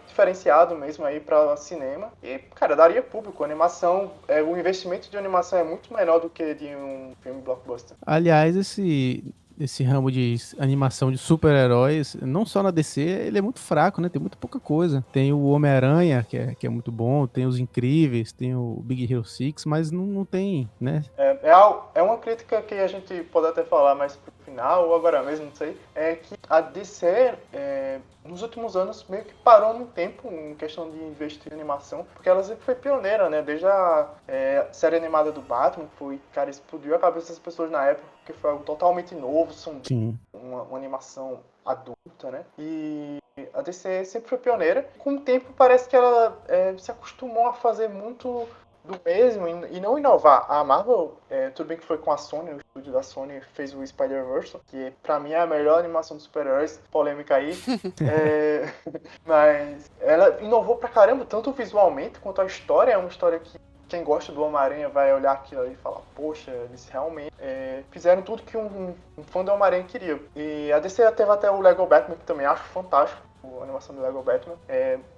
diferenciado mesmo aí para cinema. E, cara, daria público. A animação, o investimento de animação é muito menor do que de um filme blockbuster. Aliás, esse ramo de animação de super-heróis, não só na DC, ele é muito fraco, né? Tem muito pouca coisa. Tem o Homem-Aranha, que é muito bom, tem os Incríveis, tem o Big Hero 6, mas não tem, né? É uma crítica que a gente pode até falar mais pro final, ou agora mesmo, não sei, é que a DC, nos últimos anos, meio que parou no tempo em questão de investir em animação, porque ela sempre foi pioneira, né? Desde a série animada do Batman, cara, explodiu a cabeça das pessoas na época, porque foi algo totalmente novo, uma animação adulta, né? E a DC sempre foi pioneira. Com o tempo, parece que ela se acostumou a fazer muito do mesmo e não inovar. A Marvel, tudo bem que foi com a Sony, o estúdio da Sony fez o Spider-Verse, que pra mim é a melhor animação de super-heróis, polêmica aí. Mas ela inovou pra caramba, tanto visualmente quanto a história. É uma história que quem gosta do Homem-Aranha vai olhar aquilo ali e falar, poxa, eles realmente fizeram tudo que um fã do Homem-Aranha queria. E a DC teve até o Lego Batman, que também acho fantástico, a animação do Lego Batman.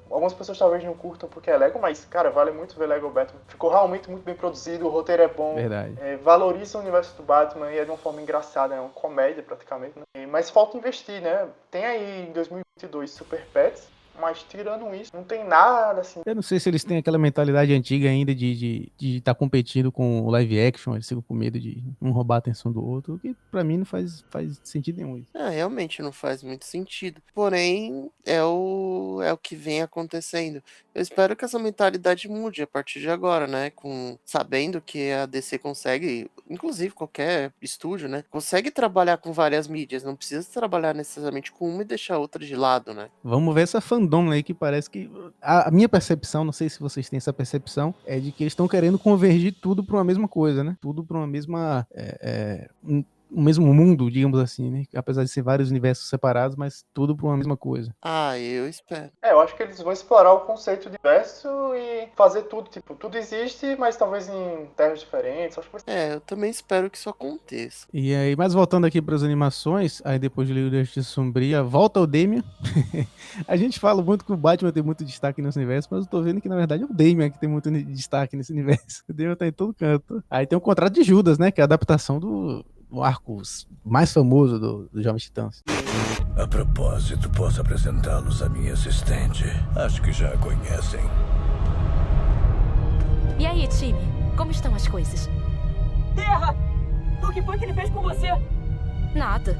Algumas pessoas talvez não curtam porque é Lego, mas, cara, vale muito ver Lego Batman. Ficou realmente muito bem produzido, o roteiro é bom. Verdade. Valoriza o universo do Batman e é de uma forma engraçada, é uma comédia praticamente, né? Mas falta investir, né? Tem aí em 2022 Super Pets, mas tirando isso, não tem nada assim. Eu não sei se eles têm aquela mentalidade antiga ainda de estar competindo com o live action, eles ficam com medo de um roubar a atenção do outro, que pra mim não faz sentido nenhum isso. Realmente não faz muito sentido. Porém, é o que vem acontecendo. Eu espero que essa mentalidade mude a partir de agora, né? Sabendo que a DC consegue, inclusive qualquer estúdio, né? Consegue trabalhar com várias mídias, não precisa trabalhar necessariamente com uma e deixar a outra de lado, né? Vamos ver essa fandom aí que parece que... A minha percepção, não sei se vocês têm essa percepção, é de que eles estão querendo convergir tudo pra uma mesma coisa, né? Tudo pra uma mesma... o mesmo mundo, digamos assim, né? Apesar de ser vários universos separados, mas tudo pra uma mesma coisa. Eu espero. Eu acho que eles vão explorar o conceito de universo e fazer tudo, tipo, tudo existe, mas talvez em terras diferentes. Acho que eu também espero que isso aconteça. E aí, mas voltando aqui pras animações, aí depois de Liga da Justiça Sombria, volta o Damian. A gente fala muito que o Batman tem muito destaque nesse universo, mas eu tô vendo que na verdade é o Damian que tem muito destaque nesse universo. O Damian tá em todo canto. Aí tem o Contrato de Judas, né? Que é a adaptação do arco mais famoso do Jovens Titãs. A propósito, posso apresentá-los à minha assistente. Acho que já a conhecem. E aí, time? Como estão as coisas? Terra! O que foi que ele fez com você? Nada.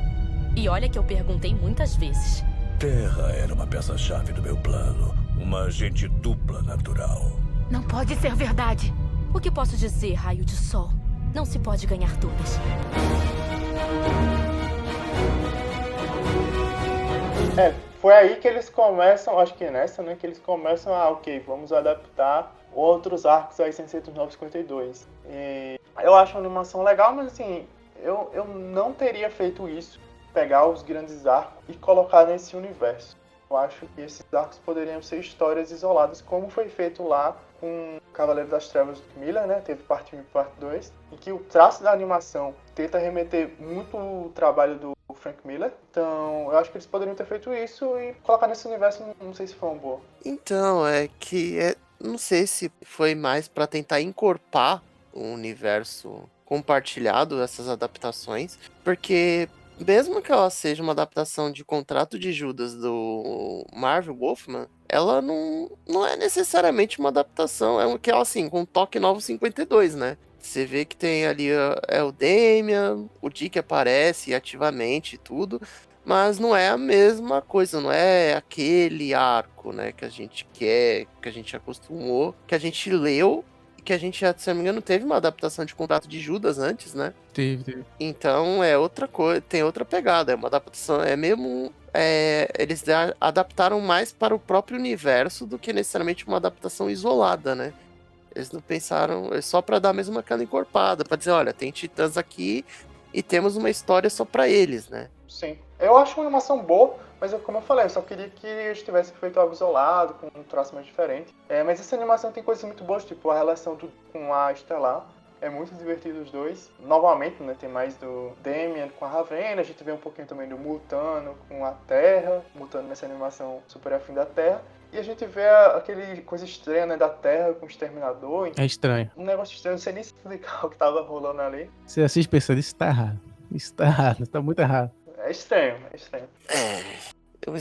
E olha que eu perguntei muitas vezes. Terra era uma peça-chave do meu plano. Uma agente dupla natural. Não pode ser verdade. O que posso dizer, raio de sol? Não se pode ganhar todas. Foi aí que eles começam, acho que é nessa, né, que eles começam vamos adaptar outros arcos aí 609-52. Eu acho a animação legal, mas assim, eu não teria feito isso, pegar os grandes arcos e colocar nesse universo. Eu acho que esses arcos poderiam ser histórias isoladas, como foi feito lá com Cavaleiro das Trevas do Miller, né? Teve parte 1 e parte 2, em que o traço da animação tenta remeter muito o trabalho do Frank Miller. Então, eu acho que eles poderiam ter feito isso e colocar nesse universo, não sei se foi uma boa. Então, não sei se foi mais pra tentar encorpar o universo compartilhado, essas adaptações, porque mesmo que ela seja uma adaptação de Contrato de Judas do Marvel Wolfman, ela não é necessariamente uma adaptação, é que ela assim, com um toque novo 52, né? Você vê que tem ali o Damian, o Dick aparece ativamente e tudo, mas não é a mesma coisa, não é aquele arco, né, que a gente quer, que a gente acostumou, que a gente leu, que a gente, se não me engano, teve uma adaptação de Contrato de Judas antes, né? Teve. Então é outra coisa, tem outra pegada, é uma adaptação, é mesmo... eles adaptaram mais para o próprio universo do que necessariamente uma adaptação isolada, né? Eles não pensaram, é só para dar mesmo aquela encorpada, para dizer, olha, tem titãs aqui e temos uma história só para eles, né? Sim. Eu acho uma animação boa, mas como eu falei, eu só queria que eles tivessem feito algo isolado, com um traço mais diferente. Mas essa animação tem coisas muito boas, tipo a relação com a Estelar. É muito divertido os dois. Novamente, né, tem mais do Damian com a Ravena, a gente vê um pouquinho também do Mutano com a Terra, Mutano nessa animação super afim da Terra. E a gente vê aquele coisa estranha, né, da Terra com o Exterminador. É estranho. Um negócio estranho, não sei nem explicar o que tava rolando ali. Você assiste pensando, isso tá errado. Isso tá errado, isso tá muito errado. É estranho, é estranho. O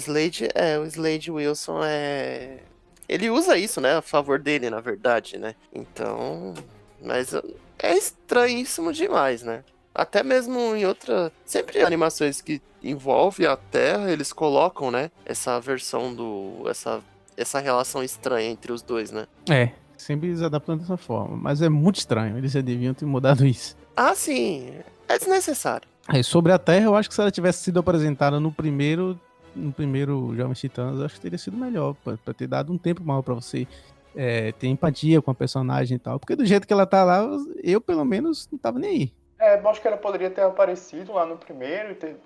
Slade Wilson ele usa isso, né, a favor dele, na verdade, né? Então... Mas é estranhíssimo demais, né? Até mesmo em sempre animações que envolvem a Terra, eles colocam, né? Essa versão essa relação estranha entre os dois, né? Sempre eles adaptam dessa forma. Mas é muito estranho, eles já deviam ter mudado isso. Ah, sim. É desnecessário. Sobre a Terra, eu acho que se ela tivesse sido apresentada no primeiro Jovens Titãs, eu acho que teria sido melhor, pra ter dado um tempo maior pra você ter empatia com a personagem e tal. Porque do jeito que ela tá lá, eu pelo menos não tava nem aí. Eu acho que ela poderia ter aparecido lá no primeiro e ter,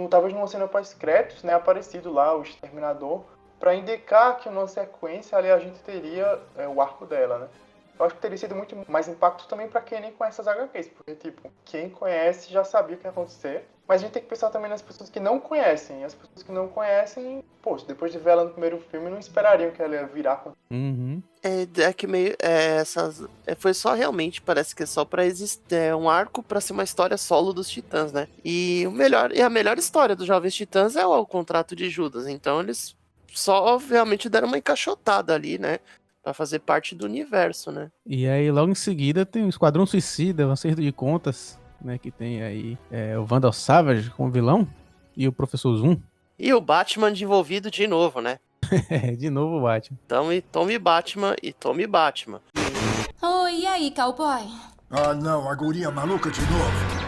talvez numa cena pós-créditos, né, aparecido lá o Exterminador, pra indicar que numa sequência ali a gente teria o arco dela, né? Eu acho que teria sido muito mais impacto também pra quem nem conhece as HQs, porque, tipo, quem conhece já sabia o que ia acontecer, mas a gente tem que pensar também nas pessoas que não conhecem, e as pessoas que não conhecem, poxa, depois de ver ela no primeiro filme, não esperariam que ela ia virar com... Uhum. Que meio, foi só realmente, parece que é só pra existir, um arco pra ser uma história solo dos Titãs, né? E a melhor história dos Jovens Titãs é o Contrato de Judas, então eles só realmente deram uma encaixotada ali, né? Pra fazer parte do universo, né? E aí, logo em seguida, tem o Esquadrão Suicida, o Acerto de Contas, né? Que tem aí o Vandal Savage como vilão e o Professor Zoom. E o Batman envolvido de novo, né? De novo o Batman. Então, tome Batman e tome Batman. Oi, e aí, cowboy? Ah, não, a guria maluca de novo.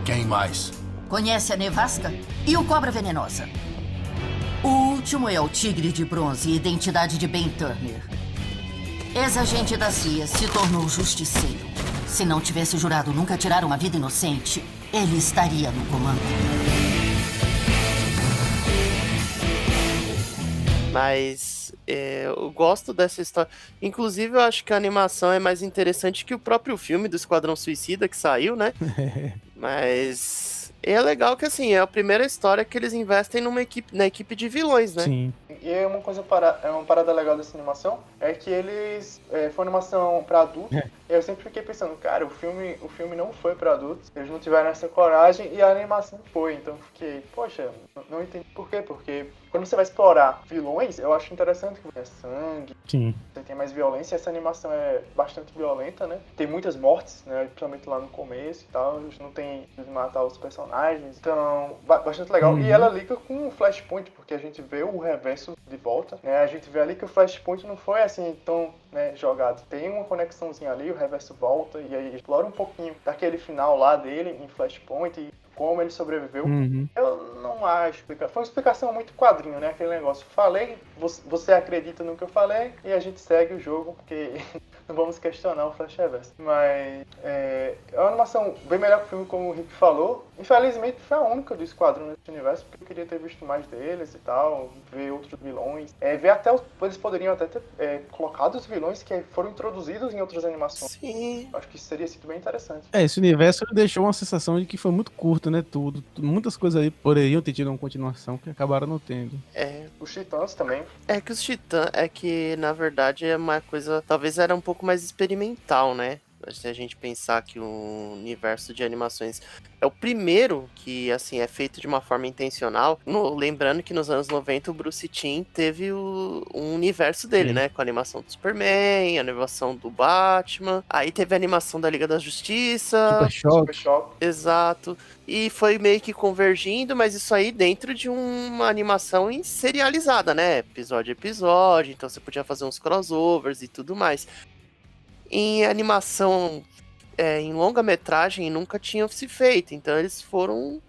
Quem mais? Conhece a Nevasca e o Cobra Venenosa. O último é o Tigre de Bronze, identidade de Ben Turner. Ex-agente da CIA, se tornou justiceiro. Se não tivesse jurado nunca tirar uma vida inocente, ele estaria no comando. Mas eu gosto dessa história. Inclusive, eu acho que a animação é mais interessante que o próprio filme do Esquadrão Suicida que saiu, né? Mas é legal que, assim, é a primeira história que eles investem na equipe de vilões, né? Sim. E uma parada legal dessa animação é que eles... foi uma animação pra adultos. Eu sempre fiquei pensando, cara, o filme não foi pra adultos. Eles não tiveram essa coragem e a animação foi. Então eu fiquei, poxa, não entendi por quê. Porque quando você vai explorar vilões, eu acho interessante que tenha sangue. Sim. Você tem mais violência. Essa animação é bastante violenta, né? Tem muitas mortes, né? Principalmente lá no começo e tal. A gente não tem de matar os personagens. Então, bastante legal. E ela liga com o Flashpoint, porque a gente vê o reverso de volta, né? A gente vê ali que o Flashpoint não foi assim tão, né, jogado. Tem uma conexãozinha ali, o reverso volta e aí explora um pouquinho daquele final lá dele em Flashpoint e como ele sobreviveu. Eu não acho. Foi uma explicação muito quadrinho, né? Aquele negócio. Falei, você acredita no que eu falei e a gente segue o jogo, porque não vamos questionar o Flash Reverso. Mas é uma animação bem melhor que o filme, como o Rick falou. Infelizmente foi a única do Esquadrão nesse universo, porque eu queria ter visto mais deles e tal, ver outros vilões. Ver até eles poderiam até ter colocado os vilões que foram introduzidos em outras animações. Sim. Acho que isso teria sido bem interessante. Esse universo deixou uma sensação de que foi muito curto, né? Muitas coisas aí poderiam ter tido uma continuação que acabaram não tendo. Os Titãs também. Que na verdade é uma coisa, talvez era um pouco mais experimental, né? Se a gente pensar que o universo de animações é o primeiro que, assim, é feito de uma forma intencional. Lembrando que nos anos 90 o Bruce Timm teve um universo dele, né? Com a animação do Superman, a animação do Batman. Aí teve a animação da Liga da Justiça. Super Choque. Exato. E foi meio que convergindo, mas isso aí dentro de uma animação serializada, né? Episódio a episódio. Então você podia fazer uns crossovers e tudo mais. Em animação em longa-metragem nunca tinham se feito. Então eles foram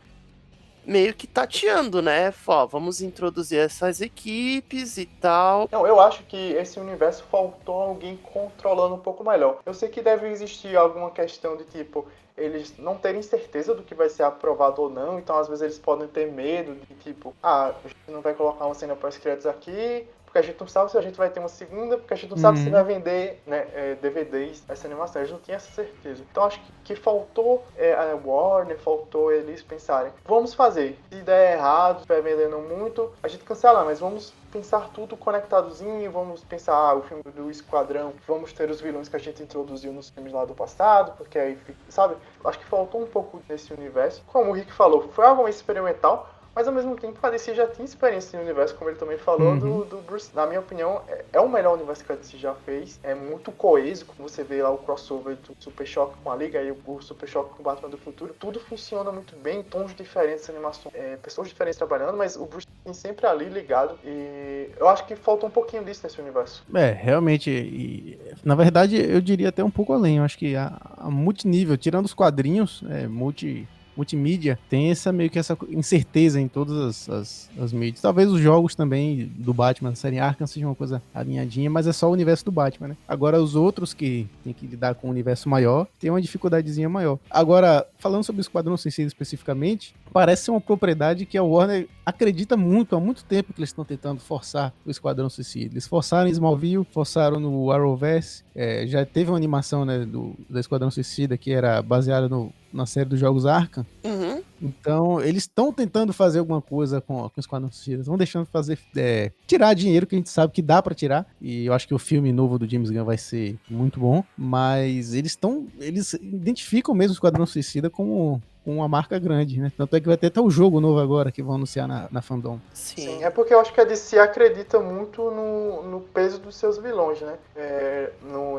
meio que tateando, né? Vamos introduzir essas equipes e tal. Não, eu acho que esse universo faltou alguém controlando um pouco melhor. Eu sei que deve existir alguma questão de tipo, eles não terem certeza do que vai ser aprovado ou não, então às vezes eles podem ter medo de tipo, a gente não vai colocar uma cena pós-créditos aqui, porque a gente não sabe se a gente vai ter uma segunda, porque a gente não sabe se vai vender, né, DVDs essa animação. Eles não tinham essa certeza. Então acho que faltou a Warner, faltou eles pensarem, vamos fazer. Se der errado, se estiver vendendo muito, a gente cancela, mas vamos pensar tudo conectadozinho, vamos pensar o filme do Esquadrão, vamos ter os vilões que a gente introduziu nos filmes lá do passado, porque aí, sabe, acho que faltou um pouco desse universo. Como o Rick falou, foi algo experimental, mas ao mesmo tempo a DC já tinha experiência no universo, como ele também falou, do Bruce. Na minha opinião, é o melhor universo que a DC já fez. É muito coeso, como você vê lá o crossover do Super Choque com a Liga e o Super Choque com o Batman do Futuro. Tudo funciona muito bem, tons diferentes, animações, pessoas diferentes trabalhando, mas o Bruce tem sempre ali ligado. E eu acho que faltou um pouquinho disso nesse universo. Realmente, na verdade, eu diria até um pouco além. Eu acho que a multinível, tirando os quadrinhos, multimídia, tem meio que essa incerteza em todas as mídias. Talvez os jogos também do Batman, da série Arkham, sejam uma coisa alinhadinha, mas é só o universo do Batman, né? Agora, os outros que tem que lidar com um universo maior, tem uma dificuldadezinha maior. Agora, falando sobre o Esquadrão Suicida especificamente, parece ser uma propriedade que a Warner acredita muito, há muito tempo que eles estão tentando forçar o Esquadrão Suicida. Eles forçaram em Smallville, forçaram no Arrowverse, já teve uma animação, né, do Esquadrão Suicida que era baseada na série dos jogos Arkham. Então, eles estão tentando fazer alguma coisa com os Esquadrão Suicida. Estão deixando fazer, tirar dinheiro que a gente sabe que dá pra tirar. E eu acho que o filme novo do James Gunn vai ser muito bom. Mas eles identificam mesmo o Esquadrão Suicida como uma marca grande, né? Tanto é que vai ter até o jogo novo agora que vão anunciar na Fandom. Sim, é porque eu acho que a DC acredita muito no peso dos seus vilões, né?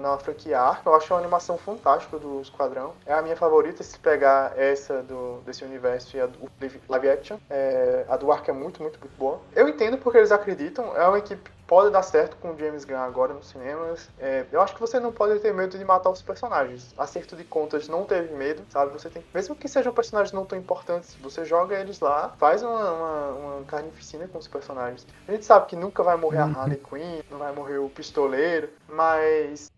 Na franquia Arkham, eu acho uma animação fantástica do Esquadrão. É a minha favorita, se pegar essa desse universo e a do live action. A do Arkham é muito, muito, muito boa. Eu entendo porque eles acreditam, é uma equipe pode dar certo com o James Gunn agora nos cinemas. Eu acho que você não pode ter medo de matar os personagens. Acerto de contas, não teve medo, sabe? Você tem, mesmo que sejam personagens não tão importantes, você joga eles lá, faz uma carnificina com os personagens. A gente sabe que nunca vai morrer a Harley Quinn, não vai morrer o Pistoleiro, mas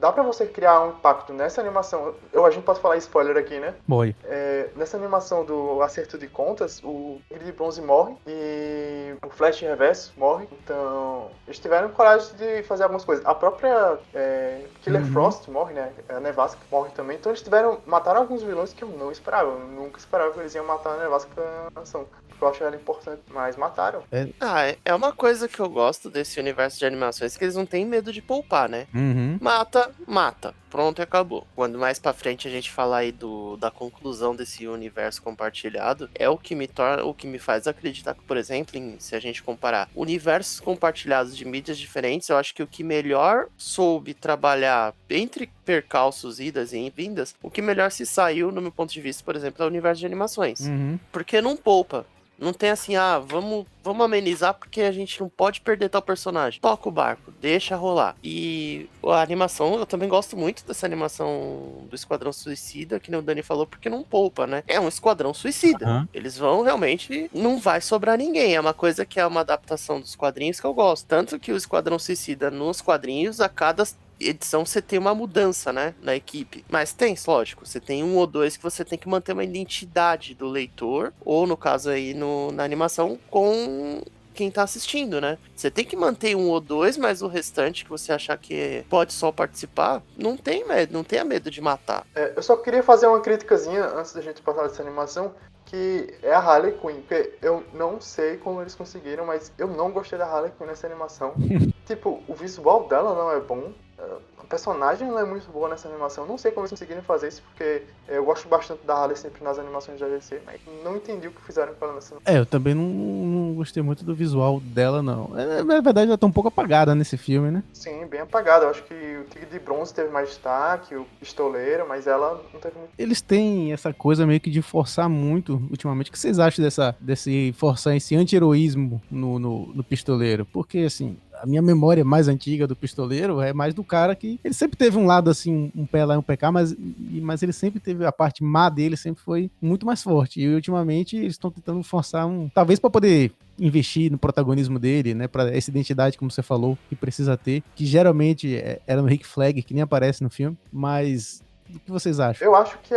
dá pra você criar um impacto nessa animação. A gente pode falar spoiler aqui, né? Morre. Nessa animação do Acerto de Contas, o Tigre de Bronze morre e o Flash Reverso morre. Então, eles tiveram coragem de fazer algumas coisas. A própria Killer Frost morre, né? A Nevasca morre também. Então, eles mataram alguns vilões que eu não esperava. Eu nunca esperava que eles iam matar a Nevasca na ação. Eu acho ela importante, mas mataram. É uma coisa que eu gosto desse universo de animações, que eles não têm medo de poupar, né? Mata. Pronto, e acabou. Quando mais pra frente a gente falar aí da conclusão desse universo compartilhado, é o que me faz acreditar que, por exemplo, se a gente comparar universos compartilhados de mídias diferentes, eu acho que o que melhor soube trabalhar entre percalços, idas e vindas, o que melhor se saiu, no meu ponto de vista, por exemplo, é o universo de animações. Porque não poupa. Não tem assim, vamos amenizar porque a gente não pode perder tal personagem. Toca o barco, deixa rolar. E a animação, eu também gosto muito dessa animação do Esquadrão Suicida, que nem o Dani falou, porque não poupa, né? É um Esquadrão Suicida. Eles vão realmente, não vai sobrar ninguém. É uma coisa que é uma adaptação dos quadrinhos que eu gosto. Tanto que o Esquadrão Suicida nos quadrinhos, a cada edição você tem uma mudança, né, na equipe. Mas lógico, você tem um ou dois que você tem que manter uma identidade do leitor, ou no caso aí na animação, com quem tá assistindo, né? Você tem que manter um ou dois, mas o restante que você achar que pode só participar, não tem medo, não tenha medo de matar. Eu só queria fazer uma criticazinha antes da gente passar dessa animação, que é a Harley Quinn, porque eu não sei como eles conseguiram, mas eu não gostei da Harley Quinn nessa animação. Tipo, o visual dela não é bom, A personagem não é muito boa nessa animação. Não sei como eles conseguiram fazer isso, porque eu gosto bastante da Harley sempre nas animações da DC, mas não entendi o que fizeram com ela nessa. Eu também não gostei muito do visual dela, não. Na verdade, ela tá um pouco apagada nesse filme, né? Sim, bem apagada. Eu acho que o Tigre de Bronze teve mais destaque, o Pistoleiro, mas ela não teve muito. Eles têm essa coisa meio que de forçar muito, ultimamente. O que vocês acham desse forçar esse anti-heroísmo no Pistoleiro? Porque, assim, a minha memória mais antiga do Pistoleiro é mais do cara que... Ele sempre teve um lado, assim, um pé lá e um pé cá, mas ele sempre teve... A parte má dele sempre foi muito mais forte. E, ultimamente, eles estão tentando forçar talvez pra poder investir no protagonismo dele, né? Pra essa identidade, como você falou, que precisa ter. Que, geralmente, era no Rick Flag, que nem aparece no filme. Mas... O que vocês acham? Eu acho que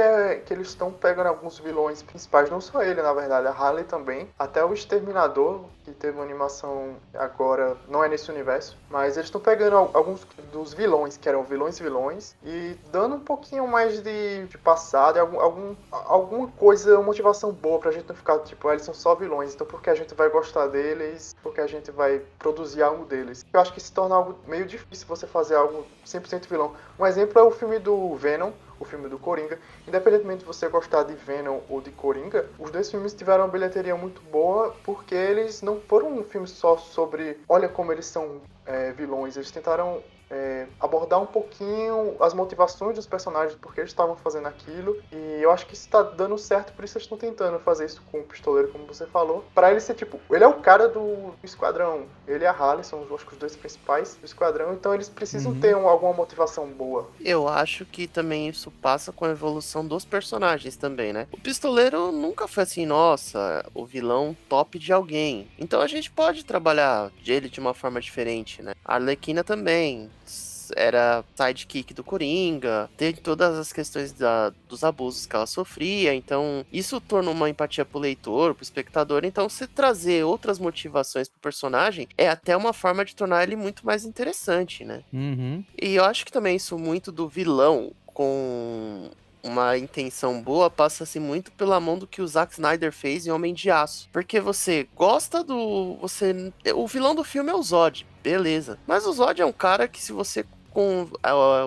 eles estão pegando alguns vilões principais, não só ele, na verdade, a Harley também, até o Exterminador, que teve uma animação agora, não é nesse universo, mas eles estão pegando alguns dos vilões, que eram vilões, e dando um pouquinho mais de passado, alguma coisa, uma motivação boa pra gente não ficar, tipo, eles são só vilões, então por que a gente vai gostar deles, porque a gente vai produzir algo deles. Eu acho que se torna algo meio difícil você fazer algo 100% vilão. Um exemplo é o filme do Venom, o filme do Coringa. Independentemente de você gostar de Venom ou de Coringa, os dois filmes tiveram uma bilheteria muito boa porque eles não foram um filme só sobre olha como eles são vilões, eles tentaram abordar um pouquinho as motivações dos personagens, porque eles estavam fazendo aquilo, e eu acho que isso tá dando certo, por isso eles estão tentando fazer isso com o Pistoleiro, como você falou, pra ele ser tipo, ele é o cara do esquadrão, ele e a Harley são acho que os dois principais do esquadrão, então eles precisam ter alguma motivação boa. Eu acho que também isso passa com a evolução dos personagens também, né? O Pistoleiro nunca foi assim, nossa, o vilão top de alguém. Então a gente pode trabalhar ele de uma forma diferente, né? A Arlequina também era sidekick do Coringa, tem todas as questões dos abusos que ela sofria, então isso torna uma empatia pro leitor, pro espectador, então se trazer outras motivações pro personagem é até uma forma de tornar ele muito mais interessante, né? Uhum. E eu acho que também isso muito do vilão com uma intenção boa passa-se muito pela mão do que o Zack Snyder fez em Homem de Aço. Porque você gosta o vilão do filme é o Zod, beleza. Mas o Zod é um cara que, se você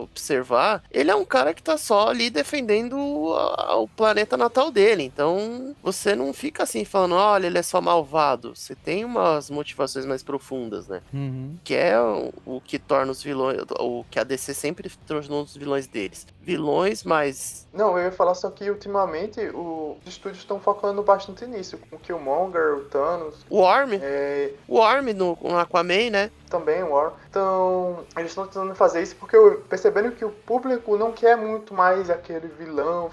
observar, ele é um cara que tá só ali defendendo o planeta natal dele. Então, você não fica assim falando, olha, ele é só malvado. Você tem umas motivações mais profundas, né? Uhum. Que é o que torna os vilões, o que a DC sempre tornou os vilões deles. Vilões, mas... Não, eu ia falar só que ultimamente os estúdios estão focando bastante nisso, com o Killmonger, o Thanos. O Orm. O Orm no Aquaman, né? Também o Orm. Então, eles estão tentando fazer isso porque percebendo que o público não quer muito mais aquele vilão.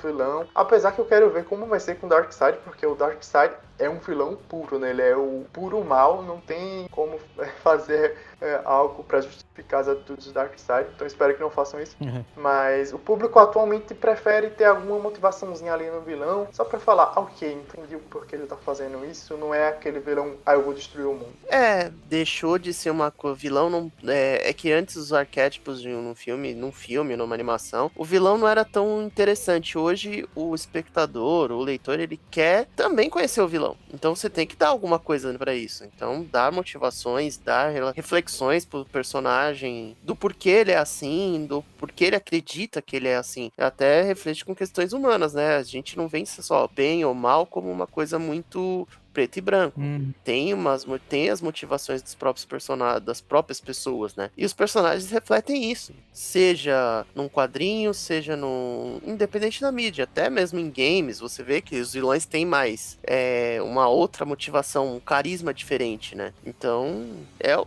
Apesar que eu quero ver como vai ser com o Darkseid, porque o Darkseid é um vilão puro, né? Ele é o puro mal, não tem como fazer algo pra justificar as atitudes do Darkseid, então espero que não façam isso. Uhum. Mas o público atualmente prefere ter alguma motivaçãozinha ali no vilão, só pra falar, ok, entendi o porquê ele tá fazendo isso, não é aquele vilão, eu vou destruir o mundo. Deixou de ser uma vilão, não, é que antes os arquétipos de num filme, numa animação, o vilão não era tão interessante. Hoje o espectador, o leitor, ele quer também conhecer o vilão. Então você tem que dar alguma coisa pra isso. Então dar motivações, dar reflexões pro personagem, do porquê ele é assim, do porquê ele acredita que ele é assim. Até reflete com questões humanas, né? A gente não vê só bem ou mal como uma coisa muito preto e branco. Tem as motivações dos próprios personagens, das próprias pessoas, né? E os personagens refletem isso. Seja num quadrinho, seja independente da mídia, até mesmo em games, você vê que os vilões têm mais uma outra motivação, um carisma diferente, né? Então,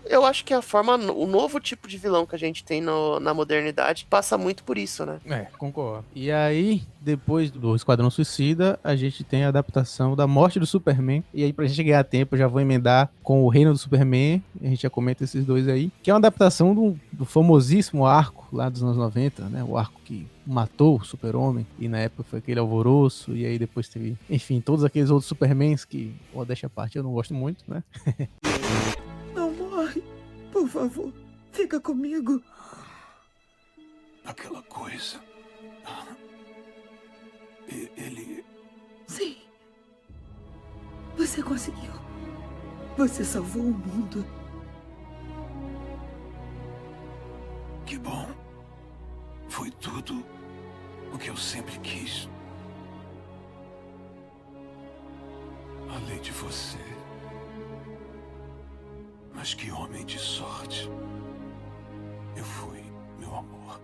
eu acho que o novo tipo de vilão que a gente tem na modernidade passa muito por isso, né? Concordo. E aí, depois do Esquadrão Suicida, a gente tem a adaptação da Morte do Superman. E aí, pra gente ganhar tempo, eu já vou emendar com o Reino do Superman. A gente já comenta esses dois aí. Que é uma adaptação do famosíssimo arco lá dos anos 90, né? O arco que matou o Super-Homem. E na época foi aquele alvoroço. E aí depois teve, enfim, todos aqueles outros Supermans que, deixa a parte, eu não gosto muito, né? Não morre. Por favor, fica comigo. Aquela coisa... Ele... Sim. Você conseguiu. Você salvou o mundo. Que bom. tudo o que eu sempre quis. Além de você. Mas que homem de sorte. Eu fui, meu amor.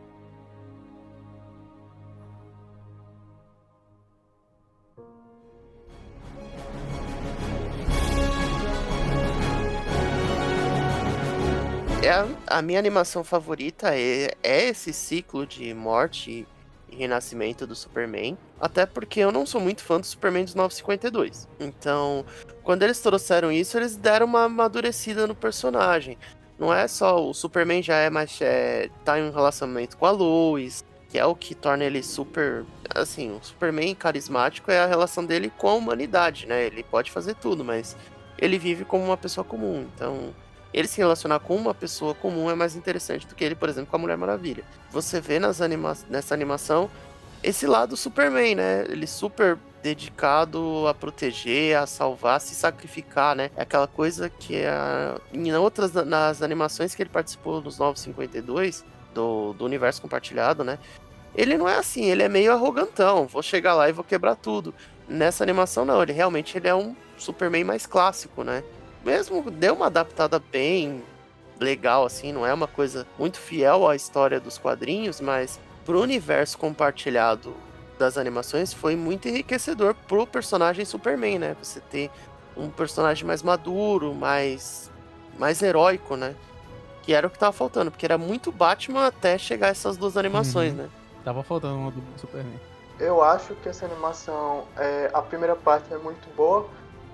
A minha animação favorita é esse ciclo de morte e renascimento do Superman. Até porque eu não sou muito fã do Superman dos 952. Então, quando eles trouxeram isso, eles deram uma amadurecida no personagem. Não é só o Superman já é mais... tá em um relacionamento com a Lois, que é o que torna ele super... Assim, o Superman carismático é a relação dele com a humanidade, né? Ele pode fazer tudo, mas ele vive como uma pessoa comum. Então, ele se relacionar com uma pessoa comum é mais interessante do que ele, por exemplo, com a Mulher Maravilha. Você vê nessa animação esse lado Superman, né? Ele super dedicado a proteger, a salvar, a se sacrificar, né? É aquela coisa que nas animações que ele participou nos 952, do universo compartilhado, né? Ele não é assim, ele é meio arrogantão, vou chegar lá e vou quebrar tudo. Nessa animação não, ele é um Superman mais clássico, né? Mesmo deu uma adaptada bem legal, assim, não é uma coisa muito fiel à história dos quadrinhos, mas pro universo compartilhado das animações foi muito enriquecedor pro personagem Superman, né? Você ter um personagem mais maduro, mais heróico, né? Que era o que tava faltando, porque era muito Batman até chegar essas duas animações, né? Tava faltando uma do Superman. Eu acho que essa animação, a primeira parte é muito boa,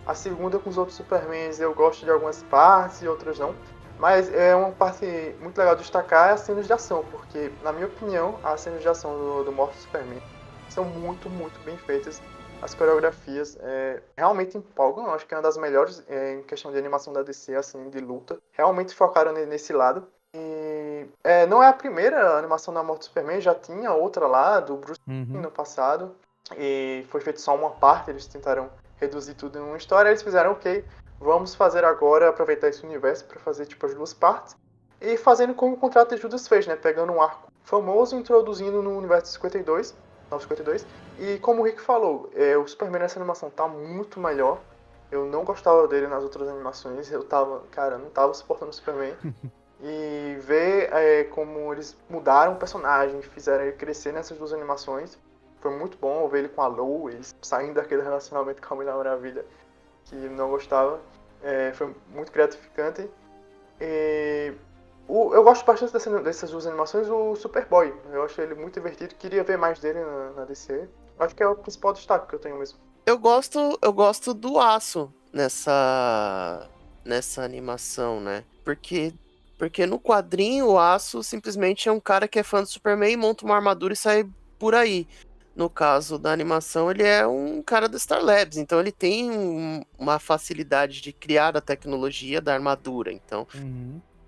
a segunda com os outros Supermans eu gosto de algumas partes e outras não. Mas é uma parte muito legal de destacar as cenas de ação, porque, na minha opinião, as cenas de ação do Mortal Superman são muito, muito bem feitas. As coreografias realmente empolgam, eu acho que é uma das melhores em questão de animação da DC, assim, de luta. Realmente focaram nesse lado. E não é a primeira animação da Mortal Superman, já tinha outra lá, do Bruce Wayne no passado. E foi feito só uma parte, eles tentaram reduzir tudo em uma história, eles fizeram, ok, vamos fazer agora, aproveitar esse universo para fazer tipo as duas partes. E fazendo como o Contrato de Judas fez, né? Pegando um arco famoso, introduzindo no universo 52, 952. E como o Rick falou, o Superman nessa animação tá muito melhor. Eu não gostava dele nas outras animações, eu não tava suportando o Superman. E ver como eles mudaram o personagem, fizeram ele crescer nessas duas animações, foi muito bom ver ele com a Lois, saindo daquele relacionamento com a Mulher Maravilha, que não gostava. Foi muito gratificante. Eu gosto bastante dessas duas animações, o Superboy. Eu acho ele muito divertido, queria ver mais dele na DC. Acho que é o principal destaque que eu tenho mesmo. Eu gosto do Aço nessa animação, né? Porque no quadrinho o Aço simplesmente é um cara que é fã do Superman, monta uma armadura e sai por aí. No caso da animação, ele é um cara da Star Labs, então ele tem uma facilidade de criar a tecnologia da armadura, então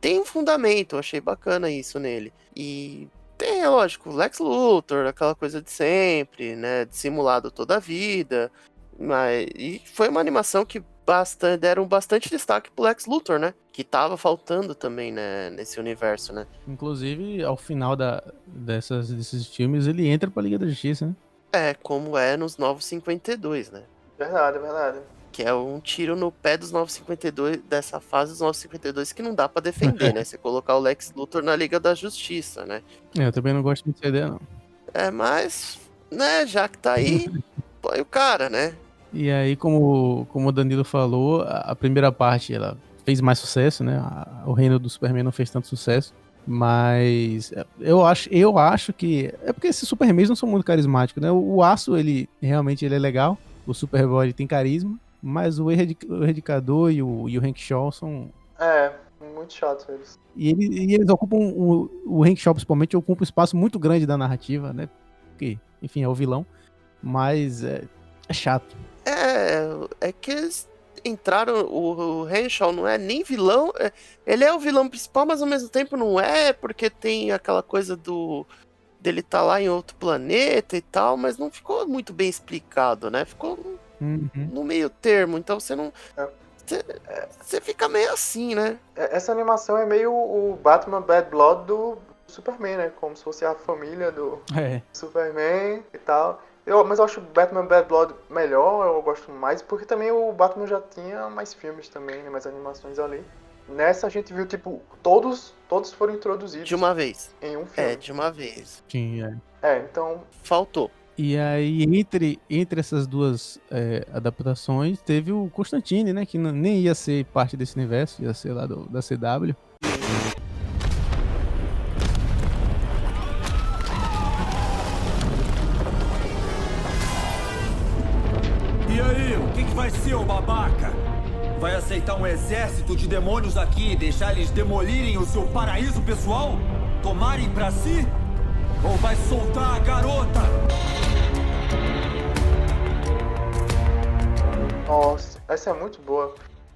tem um fundamento, eu achei bacana isso nele. E tem, é lógico, Lex Luthor, aquela coisa de sempre, né, dissimulado toda a vida, e foi uma animação que deram bastante destaque pro Lex Luthor, né, que tava faltando também, né, nesse universo, né. Inclusive, ao final desses filmes, ele entra pra Liga da Justiça, né? Como é nos 952, né. Verdade. Que é um tiro no pé dos 952, dessa fase dos 952 que não dá pra defender, né, você colocar o Lex Luthor na Liga da Justiça, né. Eu também não gosto muito dessa ideia, não. Mas, né, já que tá aí, põe o cara, né. E aí, como o Danilo falou, a primeira parte ela fez mais sucesso, né? O Reino do Superman não fez tanto sucesso, mas eu acho que é porque esses Supermans não são muito carismáticos, né? O Aço, ele realmente é legal, o Superboy ele tem carisma, mas o Erradicador e o Hank Shaw são... muito chato eles. E eles ocupam, o Hank Shaw principalmente ocupa um espaço muito grande da narrativa, né? Porque, enfim, é o vilão, mas é chato. É que eles entraram, o Henshaw não é nem vilão, ele é o vilão principal, mas ao mesmo tempo não é, porque tem aquela coisa dele tá lá em outro planeta e tal, mas não ficou muito bem explicado, né? Ficou no meio termo, então você não... Você fica meio assim, né? Essa animação é meio o Batman Bad Blood Superman, né? Como se fosse a família do É. Superman e tal. Mas eu acho o Batman Bad Blood melhor, eu gosto mais, porque também o Batman já tinha mais filmes também, né? Mais animações ali. Nessa a gente viu, tipo, todos foram introduzidos. De uma vez. Em um filme. De uma vez. Tinha. Então... Faltou. E aí, entre essas duas adaptações, teve o Constantine, né? Que nem ia ser parte desse universo, ia ser lá da CW. E aí, o que vai ser, ô babaca? Vai aceitar um exército de demônios aqui e deixar eles demolirem o seu paraíso pessoal? Tomarem pra si? Ou vai soltar a garota? Nossa, essa é muito boa.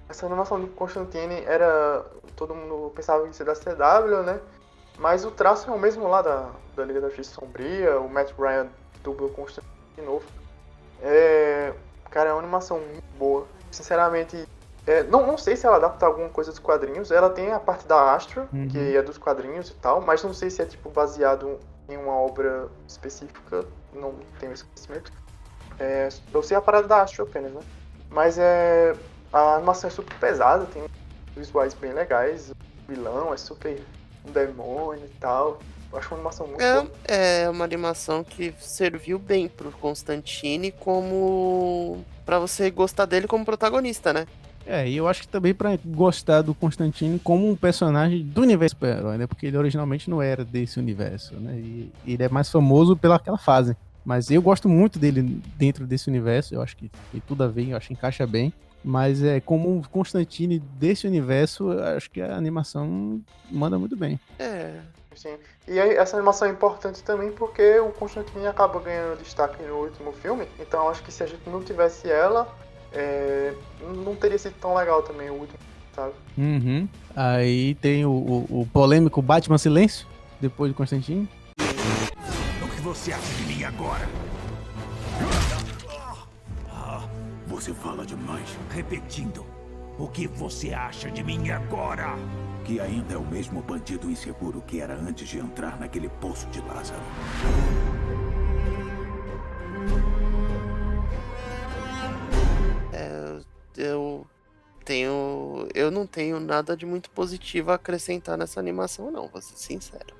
Essa animação do Constantine era... Todo mundo pensava em ser da CW, né? Mas o traço é o mesmo lá da Liga da Justiça Sombria. O Matt Ryan dubla o Constantine de novo. Cara, é uma animação muito boa. Sinceramente, não sei se ela adapta alguma coisa dos quadrinhos. Ela tem a parte da Astro, que é dos quadrinhos e tal. Mas não sei se é tipo baseado em uma obra específica. Não tenho esse conhecimento. Eu sei a parada da Astro apenas, né? Mas a animação é super pesada, tem visuais bem legais, o vilão é super um demônio e tal. Eu acho uma animação muito boa. É uma animação que serviu bem pro Constantine como... pra você gostar dele como protagonista, né? E eu acho que também pra gostar do Constantine como um personagem do universo super-herói, né? Porque ele originalmente não era desse universo, né? E ele é mais famoso pelaquela fase. Mas eu gosto muito dele dentro desse universo, eu acho que tem tudo a ver, eu acho que encaixa bem. Mas como um Constantine desse universo, eu acho que a animação manda muito bem. Sim. E aí, essa animação é importante também porque o Constantine acaba ganhando destaque no último filme. Então eu acho que se a gente não tivesse ela, não teria sido tão legal também o último, sabe? Aí tem o polêmico Batman Silêncio, depois do Constantine. O que você acha de mim agora? Você fala demais. Repetindo. O que você acha de mim agora? Que ainda é o mesmo bandido inseguro que era antes de entrar naquele poço de Lázaro. Eu não tenho nada de muito positivo a acrescentar nessa animação, não, vou ser sincero.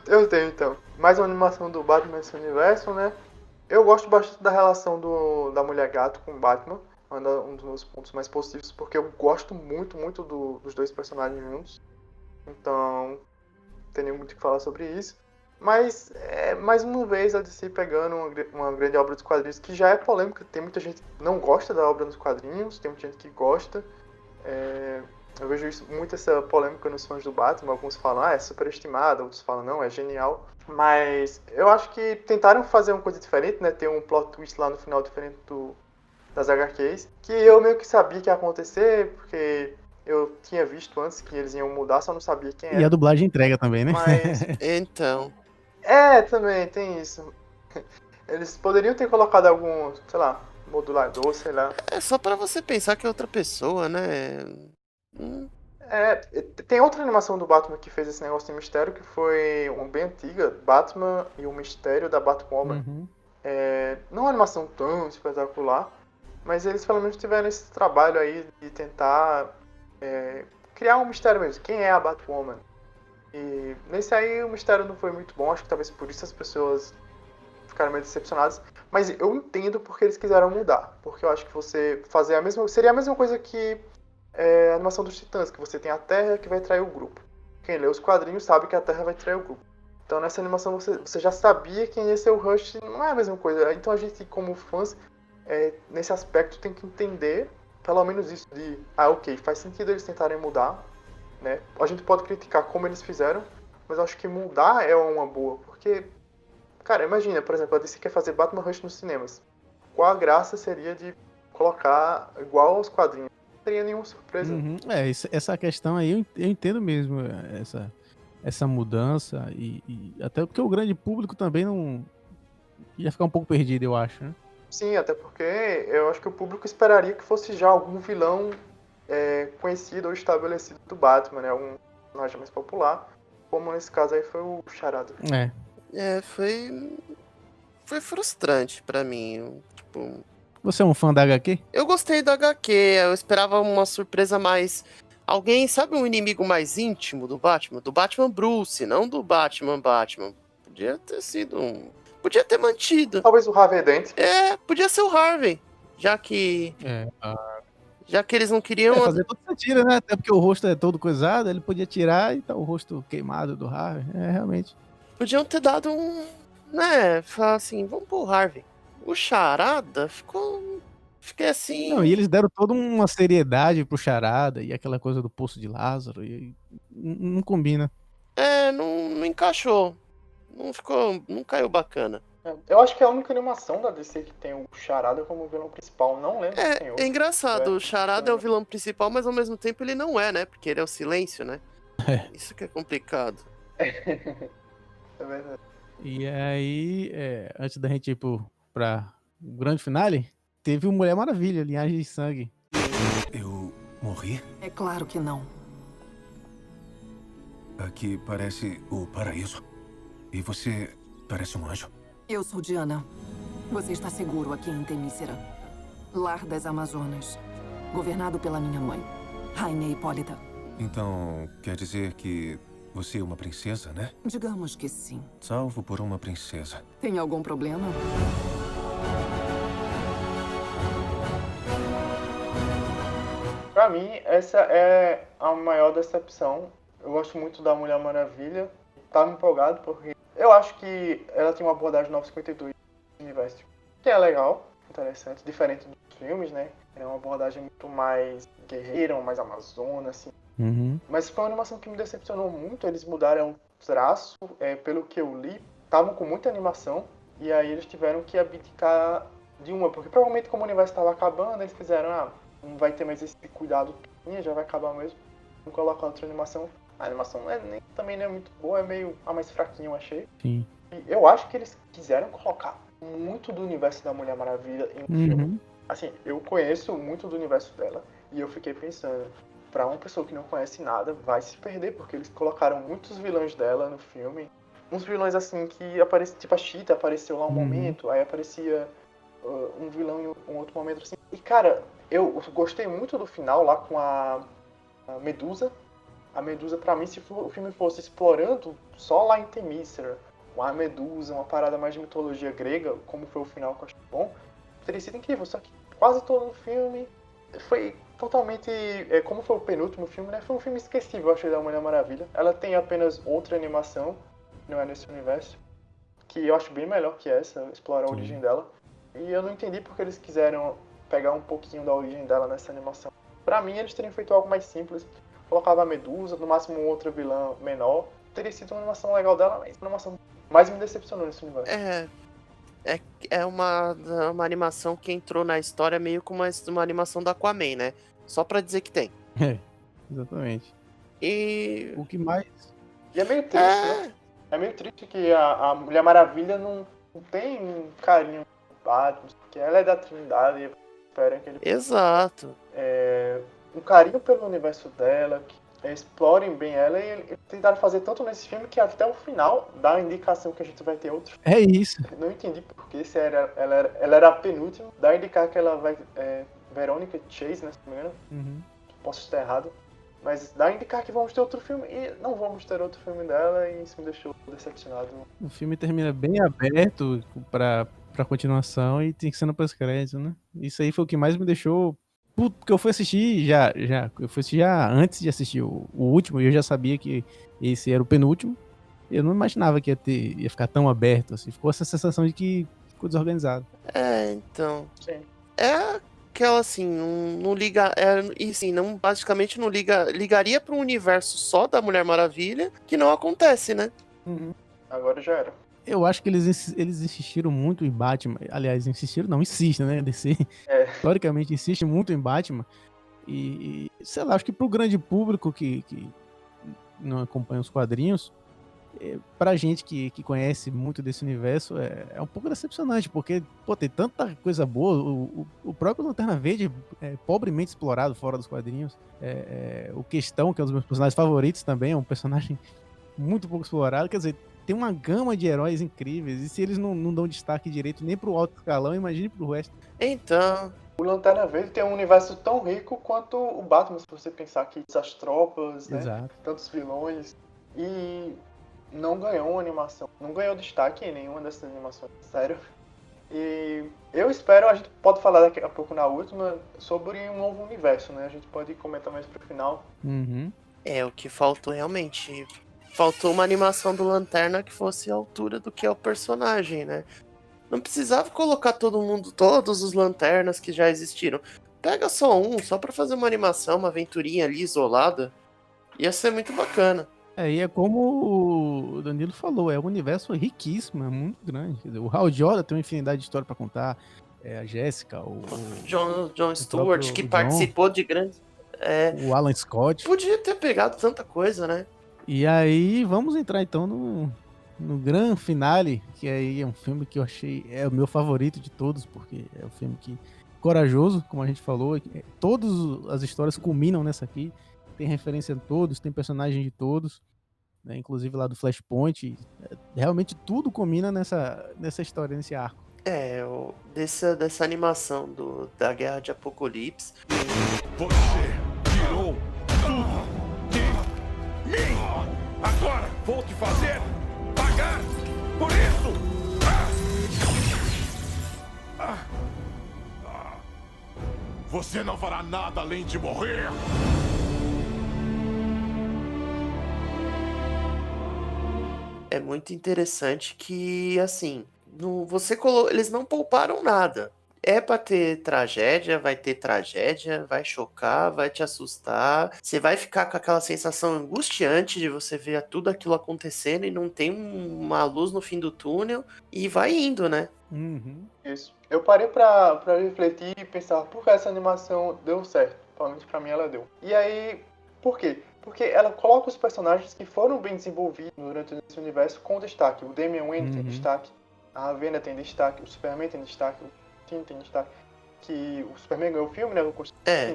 Eu tenho, então. Mais uma animação do Batman nesse universo, né? Eu gosto bastante da relação da Mulher Gato com o Batman. Um dos meus pontos mais positivos, porque eu gosto muito, muito dos dois personagens juntos. Então, não tem nem muito o que falar sobre isso. Mas, mais uma vez, a DC pegando uma grande obra dos quadrinhos, que já é polêmica. Tem muita gente que não gosta da obra dos quadrinhos, tem muita gente que gosta. Eu vejo muito essa polêmica nos fãs do Batman. Alguns falam, é superestimada, outros falam, não, é genial. Mas eu acho que tentaram fazer uma coisa diferente, né? Ter um plot twist lá no final diferente das HQs, que eu meio que sabia que ia acontecer, porque eu tinha visto antes que eles iam mudar, só não sabia quem era. E a dublagem entrega também, né? Mas... Então... também tem isso. Eles poderiam ter colocado algum, sei lá, modulador, sei lá. É só pra você pensar que é outra pessoa, né? Tem outra animação do Batman que fez esse negócio de mistério, que foi uma bem antiga, Batman e o Mistério da Batwoman. Não é uma animação tão espetacular, mas eles pelo menos tiveram esse trabalho aí de tentar criar um mistério mesmo. Quem é a Batwoman? E nesse aí o mistério não foi muito bom, acho que talvez por isso as pessoas ficaram meio decepcionadas. Mas eu entendo porque eles quiseram mudar, porque eu acho que você fazer seria a mesma coisa que a animação dos Titãs, que você tem a Terra que vai trair o grupo. Quem lê os quadrinhos sabe que a Terra vai trair o grupo. Então nessa animação você já sabia quem ia ser o Rush, não é a mesma coisa. Então a gente, como fãs, nesse aspecto tem que entender pelo menos isso de, ok, faz sentido eles tentarem mudar, né? A gente pode criticar como eles fizeram, mas eu acho que mudar é uma boa, porque, cara, imagina, por exemplo, a DC quer fazer Batman Rush nos cinemas. Qual a graça seria de colocar igual aos quadrinhos? Não teria nenhuma surpresa. Essa questão aí eu entendo mesmo, essa mudança, e até porque o grande público também não ia ficar um pouco perdido, eu acho, né? Sim, até porque eu acho que o público esperaria que fosse já algum vilão conhecido ou estabelecido do Batman, né? Algum personagem mais popular. como nesse caso aí foi o Charada. Foi frustrante pra mim. Tipo, Você é um fã da HQ? eu gostei da HQ, eu esperava uma surpresa mais. Alguém, sabe, um inimigo mais íntimo do Batman? Do Batman Bruce, não do Batman. Podia ter sido um. Podia ter mantido. Talvez o Harvey Dent. Podia ser o Harvey. Já que eles não queriam. Fazer todo sentido, né? Até porque o rosto é todo coisado, ele podia tirar e tá o rosto queimado do Harvey. Realmente. Podiam ter dado um. Né? Falar assim, vamos pro Harvey. O Charada ficou. Fiquei assim. Não, e eles deram toda uma seriedade pro Charada e aquela coisa do Poço de Lázaro. E não combina. Não encaixou. Não caiu bacana. Eu acho que é a única animação da DC que tem o Charada como vilão principal. Não lembro se tem outro. É engraçado, o Charada é o vilão principal, mas ao mesmo tempo ele não é, né? Porque ele é o silêncio, né? Isso que é complicado. É verdade. E aí, antes da gente ir pra o grande finale, teve o Mulher Maravilha, Linhagem de Sangue. Eu morri? É claro que não. Aqui parece o paraíso. E você parece um anjo. Eu sou Diana. Você está seguro aqui em Temícera. Lar das Amazonas. Governado pela minha mãe, Rainha Hipólita. Então, quer dizer que você é uma princesa, né? Digamos que sim. Salvo por uma princesa. Tem algum problema? Pra mim, essa é a maior decepção. Eu gosto muito da Mulher Maravilha. Tava empolgado porque eu acho que ela tem uma abordagem 952 no universo, que é legal, interessante, diferente dos filmes, né? É uma abordagem muito mais guerreira, mais amazona, assim. Mas foi uma animação que me decepcionou muito. Eles mudaram o traço, pelo que eu li, estavam com muita animação, e aí eles tiveram que abdicar de uma, porque provavelmente como o universo estava acabando, eles fizeram, não vai ter mais esse cuidado, já vai acabar mesmo, vamos colocar outra animação. A animação também não é muito boa, é meio mais fraquinha, eu achei. Sim. E eu acho que eles quiseram colocar muito do universo da Mulher Maravilha em um filme. Assim, eu conheço muito do universo dela, e eu fiquei pensando, pra uma pessoa que não conhece nada, vai se perder, porque eles colocaram muitos vilões dela no filme. Uns vilões assim que apareciam, tipo a Cheetah apareceu lá um momento, aí aparecia um vilão em um outro momento assim. E cara, eu gostei muito do final lá com a Medusa. A Medusa, pra mim, se o filme fosse explorando só lá em Temícera, com a Medusa, uma parada mais de mitologia grega, como foi o final que eu achei bom, teria sido incrível. Só que quase todo o filme foi totalmente, como foi o penúltimo filme, né? Foi um filme esquecível, eu achei, da Mulher Maravilha. Ela tem apenas outra animação, não é nesse universo, que eu acho bem melhor que essa, explorar a origem dela. E eu não entendi porque eles quiseram pegar um pouquinho da origem dela nessa animação. Pra mim, eles teriam feito algo mais simples. Colocava a Medusa, no máximo outra vilã menor. Teria sido uma animação legal dela, mas uma animação mais me decepcionou nesse universo. É uma animação que entrou na história meio como uma animação do Aquaman, né? Só pra dizer que tem. Exatamente. E o que mais... E é meio triste, né? É meio triste que a Mulher Maravilha não tem um carinho com Batman, porque ela é da Trindade e espera que ele... Exato. Um carinho pelo universo dela, que explorem bem ela, e eles tentaram fazer tanto nesse filme que até o final dá a indicação que a gente vai ter outro. É isso. Não entendi porque se ela era a penúltima, dá a indicar que ela vai... Veronica Chase, né, se não me engano. Posso estar errado. Mas dá a indicar que vamos ter outro filme, e não vamos ter outro filme dela, e isso me deixou decepcionado. O filme termina bem aberto pra continuação e tem que ser no pós-crédito, né? Isso aí foi o que mais me deixou... Porque eu fui assistir já antes de assistir o último, e eu já sabia que esse era o penúltimo. Eu não imaginava que ia ficar tão aberto, assim. Ficou essa sensação de que ficou desorganizado. Então. Sim. É aquela assim, não liga. E sim, basicamente não ligaria para um universo só da Mulher Maravilha, que não acontece, né? Agora já era. Eu acho que eles insistiram muito em Batman. Aliás, insistem, né? DC, teoricamente, insiste muito em Batman. E sei lá, acho que pro grande público que não acompanha os quadrinhos, pra gente que conhece muito desse universo, é um pouco decepcionante, porque, tem tanta coisa boa. O próprio Lanterna Verde é pobremente explorado fora dos quadrinhos. O Questão, que é um dos meus personagens favoritos também, é um personagem muito pouco explorado. Quer dizer, tem uma gama de heróis incríveis. E se eles não dão destaque direito nem pro alto escalão, imagine pro resto. Então, o Lanterna Verde tem um universo tão rico quanto o Batman, se você pensar que essas tropas, né? Exato. Tantos vilões. E não ganhou uma animação. Não ganhou destaque em nenhuma dessas animações. Sério. E eu espero, a gente pode falar daqui a pouco na última, sobre um novo universo, né? A gente pode comentar mais pro final. Uhum. o que faltou realmente. Faltou uma animação do Lanterna que fosse a altura do que é o personagem, né? Não precisava colocar todos os Lanternas que já existiram. Pega só um, só pra fazer uma animação, uma aventurinha ali isolada. Ia ser muito bacana. E é como o Danilo falou, é um universo riquíssimo, é muito grande. Quer dizer, o Hal Jordan tem uma infinidade de história pra contar. A Jéssica, o John Stewart, que participou de grandes... o Alan Scott. Podia ter pegado tanta coisa, né? E aí, vamos entrar então no grande finale, que aí é um filme que eu achei, é o meu favorito de todos, porque é um filme que corajoso, como a gente falou, todas as histórias culminam nessa aqui, tem referência a todos, tem personagem de todos, né, inclusive lá do Flashpoint, realmente tudo culmina nessa história, nesse arco. Dessa animação da Guerra de Apocalipse. Você tirou tudo de mim! Agora vou te fazer pagar por isso! Você não fará nada além de morrer! É muito interessante que, assim, eles não pouparam nada. É pra ter tragédia, vai chocar, vai te assustar. Você vai ficar com aquela sensação angustiante de você ver tudo aquilo acontecendo e não tem uma luz no fim do túnel. E vai indo, né? Uhum. Isso. Eu parei pra refletir e pensar por que essa animação deu certo. Provavelmente pra mim ela deu. E aí, por quê? Porque ela coloca os personagens que foram bem desenvolvidos durante esse universo com destaque. O Damian Wayne tem destaque, a Ravena tem destaque, o Superman tem destaque, o Tim tem destaque. Que o Superman ganhou o filme, né? O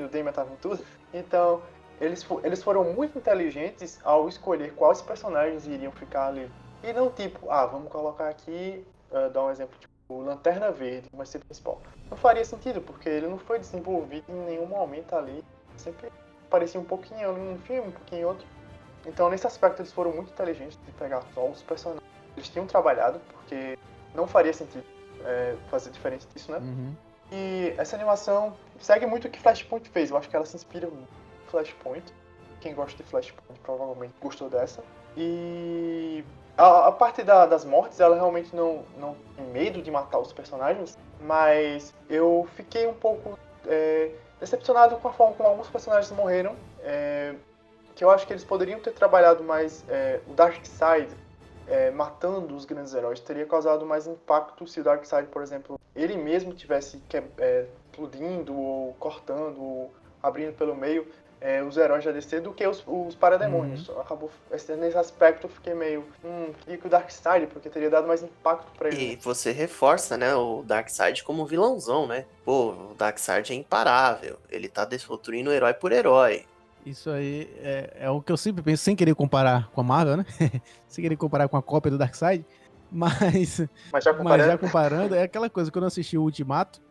Damian tava em tudo. Então, eles foram muito inteligentes ao escolher quais personagens iriam ficar ali. E não tipo, vamos colocar aqui, dar um exemplo, tipo, o Lanterna Verde, vai ser principal. Não faria sentido, porque ele não foi desenvolvido em nenhum momento ali. Sempre aparecia um pouquinho em um filme, um pouquinho em outro. Então, nesse aspecto, eles foram muito inteligentes de pegar só os personagens. Eles tinham trabalhado, porque não faria sentido fazer diferente disso, né? Uhum. E essa animação segue muito o que Flashpoint fez. Eu acho que ela se inspira muito em Flashpoint. Quem gosta de Flashpoint provavelmente gostou dessa. E a parte das mortes, ela realmente não tem medo de matar os personagens, mas eu fiquei um pouco decepcionado com a forma como alguns personagens morreram, que eu acho que eles poderiam ter trabalhado mais o Darkseid matando os grandes heróis. Teria causado mais impacto se o Darkseid, por exemplo, ele mesmo tivesse explodindo, ou cortando, ou abrindo pelo meio os heróis da DC do que os parademônios. Acabou, nesse aspecto eu fiquei meio queria que o Darkseid, porque teria dado mais impacto pra ele. E você reforça, né, o Darkseid como vilãozão, né? Pô, o Darkseid é imparável, ele tá destruindo herói por herói. Isso aí é o que eu sempre penso, sem querer comparar com a Marvel, né? Sem querer comparar com a cópia do Darkseid, mas já comparando, é aquela coisa, quando eu assisti o Ultimato,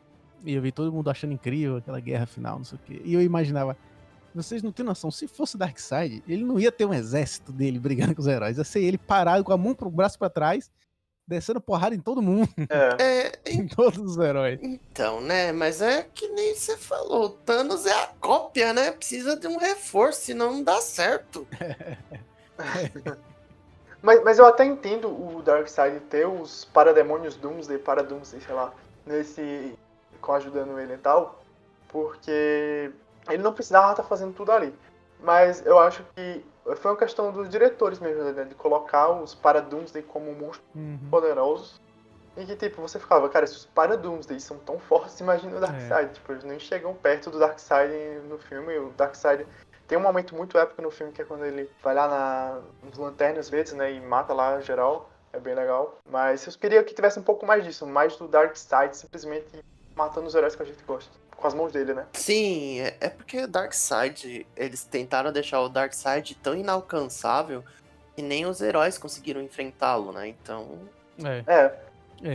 e eu vi todo mundo achando incrível aquela guerra final, não sei o quê, e eu imaginava, vocês não têm noção, se fosse o Darkseid, ele não ia ter um exército dele brigando com os heróis, ia ser ele parado com a mão pro braço pra trás, descendo porrada em todo mundo. Em todos os heróis. Então, né? Mas é que nem você falou. O Thanos é a cópia, né? Precisa de um reforço, senão não dá certo. Mas eu até entendo o Darkseid ter os parademônios Doomsday, sei lá, ajudando ele e tal, porque ele não precisava estar fazendo tudo ali. Mas eu acho que foi uma questão dos diretores mesmo, né? De colocar os Para-Doomsday como monstros poderosos. E que, tipo, você ficava, cara, se os Para-Doomsday são tão fortes, imagina o Darkseid. Tipo, eles nem chegam perto do Darkseid no filme. E o Darkseid tem um momento muito épico no filme, que é quando ele vai lá nos Lanternas Verdes, né? E mata lá geral. É bem legal. Mas eu queria que tivesse um pouco mais disso. Mais do Darkseid simplesmente matando os heróis que a gente gosta. Com as mãos dele, né? Sim, é porque o Darkseid, eles tentaram deixar o Darkseid tão inalcançável E nem os heróis conseguiram enfrentá-lo, né? Então.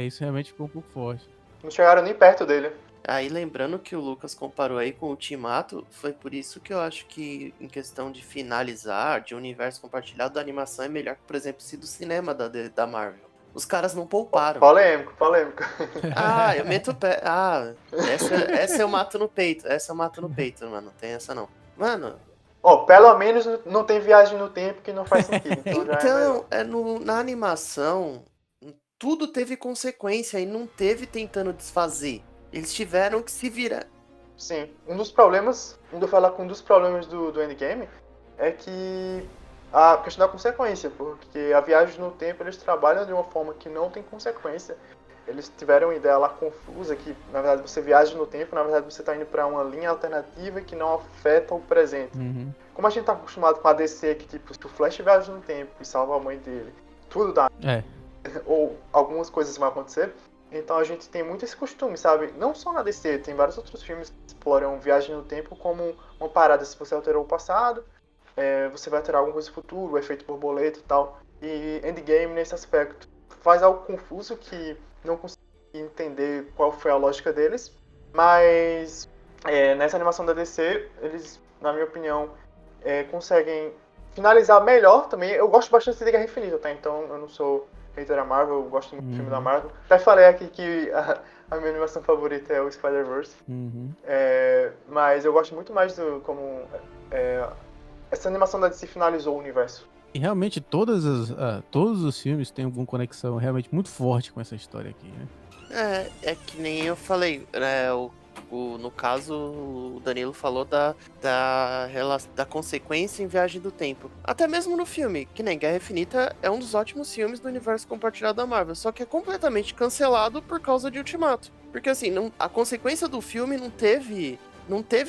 Isso realmente ficou um pouco forte. Não chegaram nem perto dele. Aí lembrando que o Lucas comparou aí com o Ultimato, foi por isso que eu acho que em questão de finalizar, de universo compartilhado, a animação é melhor que, por exemplo, se do cinema da Marvel. Os caras não pouparam. Polêmico. Ah, eu meto o pé. Ah, essa eu mato no peito. Essa eu mato no peito, mano. Não tem essa não. Mano. Pelo menos não tem viagem no tempo que não faz sentido. Então, na animação, tudo teve consequência e não teve tentando desfazer. Eles tiveram que se virar. Sim, um dos problemas, indo falar com um dos problemas do Endgame, é que a questão da consequência, porque a viagem no tempo eles trabalham de uma forma que não tem consequência. Eles tiveram uma ideia lá confusa, que na verdade você viaja no tempo, na verdade você está indo para uma linha alternativa que não afeta o presente. Uhum. Como a gente tá acostumado com a DC, que tipo, se o Flash viaja no tempo e salva a mãe dele, tudo dá. Ou algumas coisas vão acontecer. Então a gente tem muito esse costume, sabe? Não só na DC, tem vários outros filmes que exploram viagem no tempo como uma parada. Se você alterou o passado, você vai alterar alguma coisa no futuro, o efeito borboleta e tal. E Endgame, nesse aspecto, faz algo confuso que não consegui entender qual foi a lógica deles. Mas nessa animação da DC, eles, na minha opinião, conseguem finalizar melhor também. Eu gosto bastante de Guerra Infinita, tá? Então eu não sou hater da Marvel, eu gosto muito do filme da Marvel. Até falei aqui que a minha animação favorita é o Spider-Verse. Mas eu gosto muito mais do como essa animação da DC finalizou o universo. E realmente todos os filmes têm alguma conexão realmente muito forte com essa história aqui, né? É que nem eu falei, né? No caso, o Danilo falou da consequência em Viagem do Tempo. Até mesmo no filme, que nem Guerra Infinita é um dos ótimos filmes do universo compartilhado da Marvel, só que é completamente cancelado por causa de Ultimato. Porque assim, a consequência do filme não teve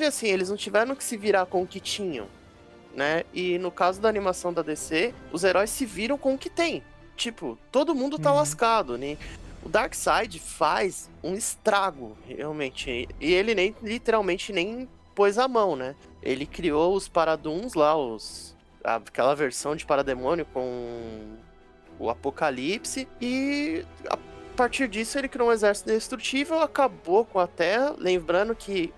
assim, eles não tiveram que se virar com o que tinham, né? E no caso da animação da DC, os heróis se viram com o que tem. Tipo, todo mundo tá lascado, né? O Darkseid faz um estrago, realmente. E ele literalmente nem pôs a mão, né? Ele criou os Paraduns lá, aquela versão de Parademônio com o Apocalipse. E a partir disso ele criou um exército destrutível, acabou com a Terra. Lembrando que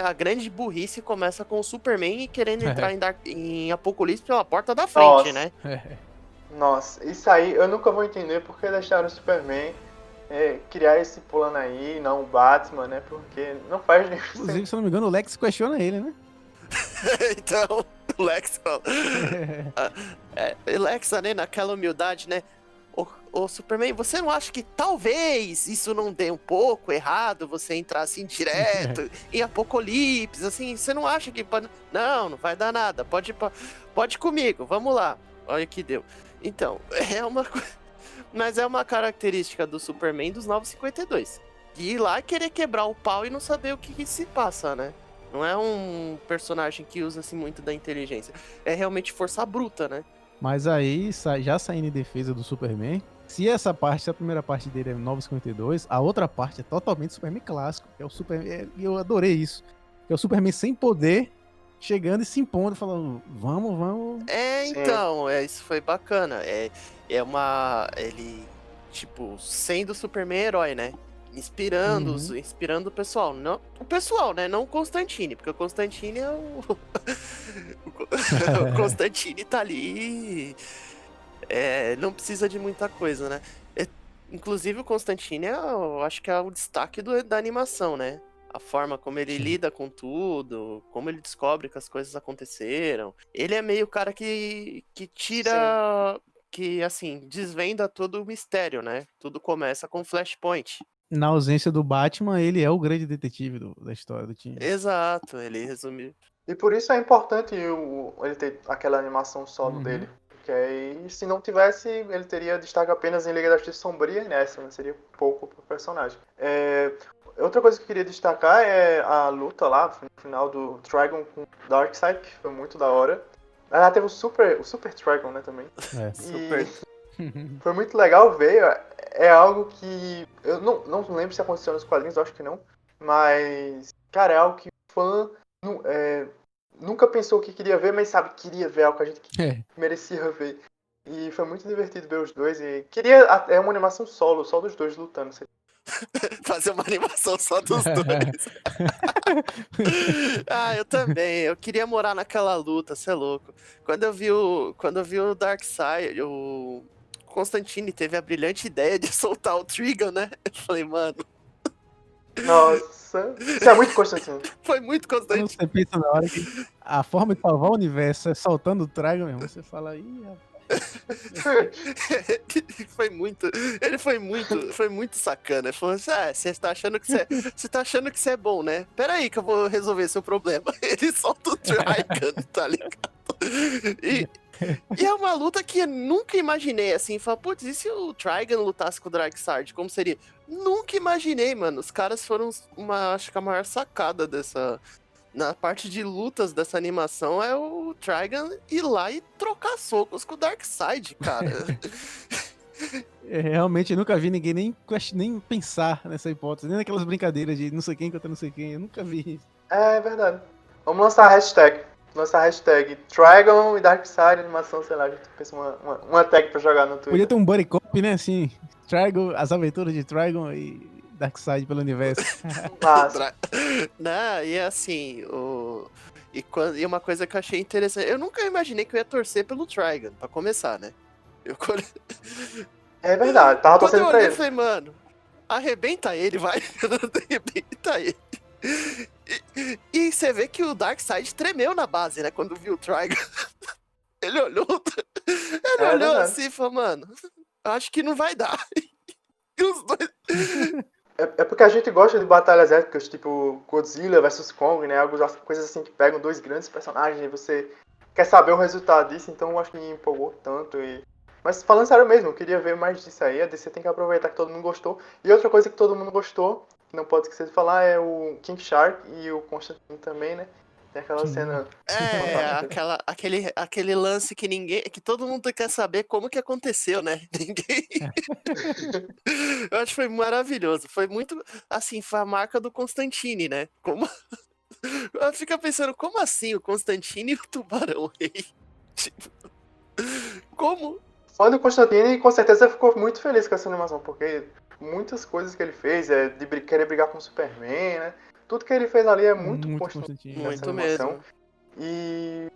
a grande burrice começa com o Superman e querendo entrar em Apocalipse pela porta da frente, né? Nossa, isso aí eu nunca vou entender porque deixaram o Superman criar esse plano aí, não o Batman, né? Porque não faz nenhum sentido. Inclusive, se eu não me engano, o Lex questiona ele, né? Então, o Lex fala. Lex, né, naquela humildade, né? Ô Superman, você não acha que talvez isso não dê um pouco errado, você entrar assim direto em Apocalipse, assim, você não acha que pode... Não vai dar nada, pode ir comigo, vamos lá. Olha que deu. Então, mas é uma característica do Superman dos 952. Ir lá querer quebrar o pau e não saber o que se passa, né? Não é um personagem que usa assim muito da inteligência. É realmente força bruta, né? Mas aí, já saindo em defesa do Superman, se a primeira parte dele é 952, a outra parte é totalmente Superman clássico, que é o Superman, e eu adorei isso, que é o Superman sem poder, chegando e se impondo, falando, vamos. Então, isso foi bacana. Ele, tipo, sendo o Superman herói, né? Inspirando o pessoal. Não, o pessoal, né? Não o Constantine, porque o Constantine é o... o Constantine tá ali... não precisa de muita coisa, né? Inclusive o Constantine, eu acho que é o destaque da animação, né? A forma como ele lida com tudo, como ele descobre que as coisas aconteceram. Ele é meio o cara que tira... que, assim, desvenda todo o mistério, né? Tudo começa com Flashpoint. Na ausência do Batman, ele é o grande detetive da história do time. Exato, ele resumiu. E por isso é importante ele ter aquela animação solo dele. Porque aí, se não tivesse, ele teria destaque apenas em Liga da Justiça Sombria e nessa, né? Seria pouco pro personagem. Outra coisa que eu queria destacar é a luta lá, no final do Trigon com Darkseid, que foi muito da hora. Ah, teve o Super Trigon, né, também. Super. Foi muito legal ver. É algo que eu não lembro se aconteceu nos quadrinhos, eu acho que não. Mas, cara, é algo que fã nunca pensou que queria ver, mas sabe, queria ver algo que a gente merecia ver. E foi muito divertido ver os dois. E queria uma animação solo, só dos dois lutando. Fazer uma animação só dos dois. Eu também. Eu queria morar naquela luta, cê é louco. Quando eu vi o Darkseid, o Constantine teve a brilhante ideia de soltar o Trigon, né? Eu falei, mano. Nossa, isso é muito Constantine. Foi muito Constantine. Quando você pensa na hora que a forma de salvar o universo é soltando o Trigon mesmo, você fala, Ele foi muito sacana. Ele falou assim, você tá achando que você é bom, né? Pera aí que eu vou resolver seu problema. Ele solta o Trigon, tá ligado? E é uma luta que eu nunca imaginei, assim, fala, putz, e se o Trigon lutasse com o Darkseid, como seria? Nunca imaginei, mano. Os caras foram acho que a maior sacada na parte de lutas dessa animação é o Trigon ir lá e trocar socos com o Darkseid, cara. Realmente eu nunca vi ninguém nem pensar nessa hipótese, nem naquelas brincadeiras de não sei quem contra não sei quem, eu nunca vi isso. É verdade. Vamos lançar a hashtag. Trigon e Darkseid, animação, sei lá, a gente pensa uma tag pra jogar no Twitter. Podia ter um buddy cop, né, assim, Trigon, as aventuras de Trigon e Darkseid pelo universo. Não, e assim, e uma coisa que eu achei interessante, eu nunca imaginei que eu ia torcer pelo Trigon, pra começar, né? É verdade, tava torcendo pra ele. Eu falei, mano, arrebenta ele, vai, arrebenta ele. E você vê que o Darkseid tremeu na base, né, quando viu o Trigon. Ele olhou assim e falou, mano, acho que não vai dar. E os dois... É porque a gente gosta de batalhas épicas, tipo Godzilla vs Kong, né? Algumas coisas assim que pegam dois grandes personagens e você quer saber o resultado disso, então eu acho que me empolgou tanto. Mas falando sério mesmo, eu queria ver mais disso aí. A DC tem que aproveitar que todo mundo gostou. E outra coisa que todo mundo gostou, que não pode esquecer de falar, é o King Shark e o Constantine também, né? Tem aquela cena... aquele lance que todo mundo quer saber como que aconteceu, né? Ninguém... Eu acho que foi maravilhoso. Foi muito, assim, foi a marca do Constantine, né? Fica pensando, como assim o Constantine e o Tubarão Rei? Tipo, como? Fã do Constantine, com certeza ficou muito feliz com essa animação, porque muitas coisas que ele fez, de querer brigar com o Superman, né? Tudo que ele fez ali é muito Constantine. Muito mesmo. E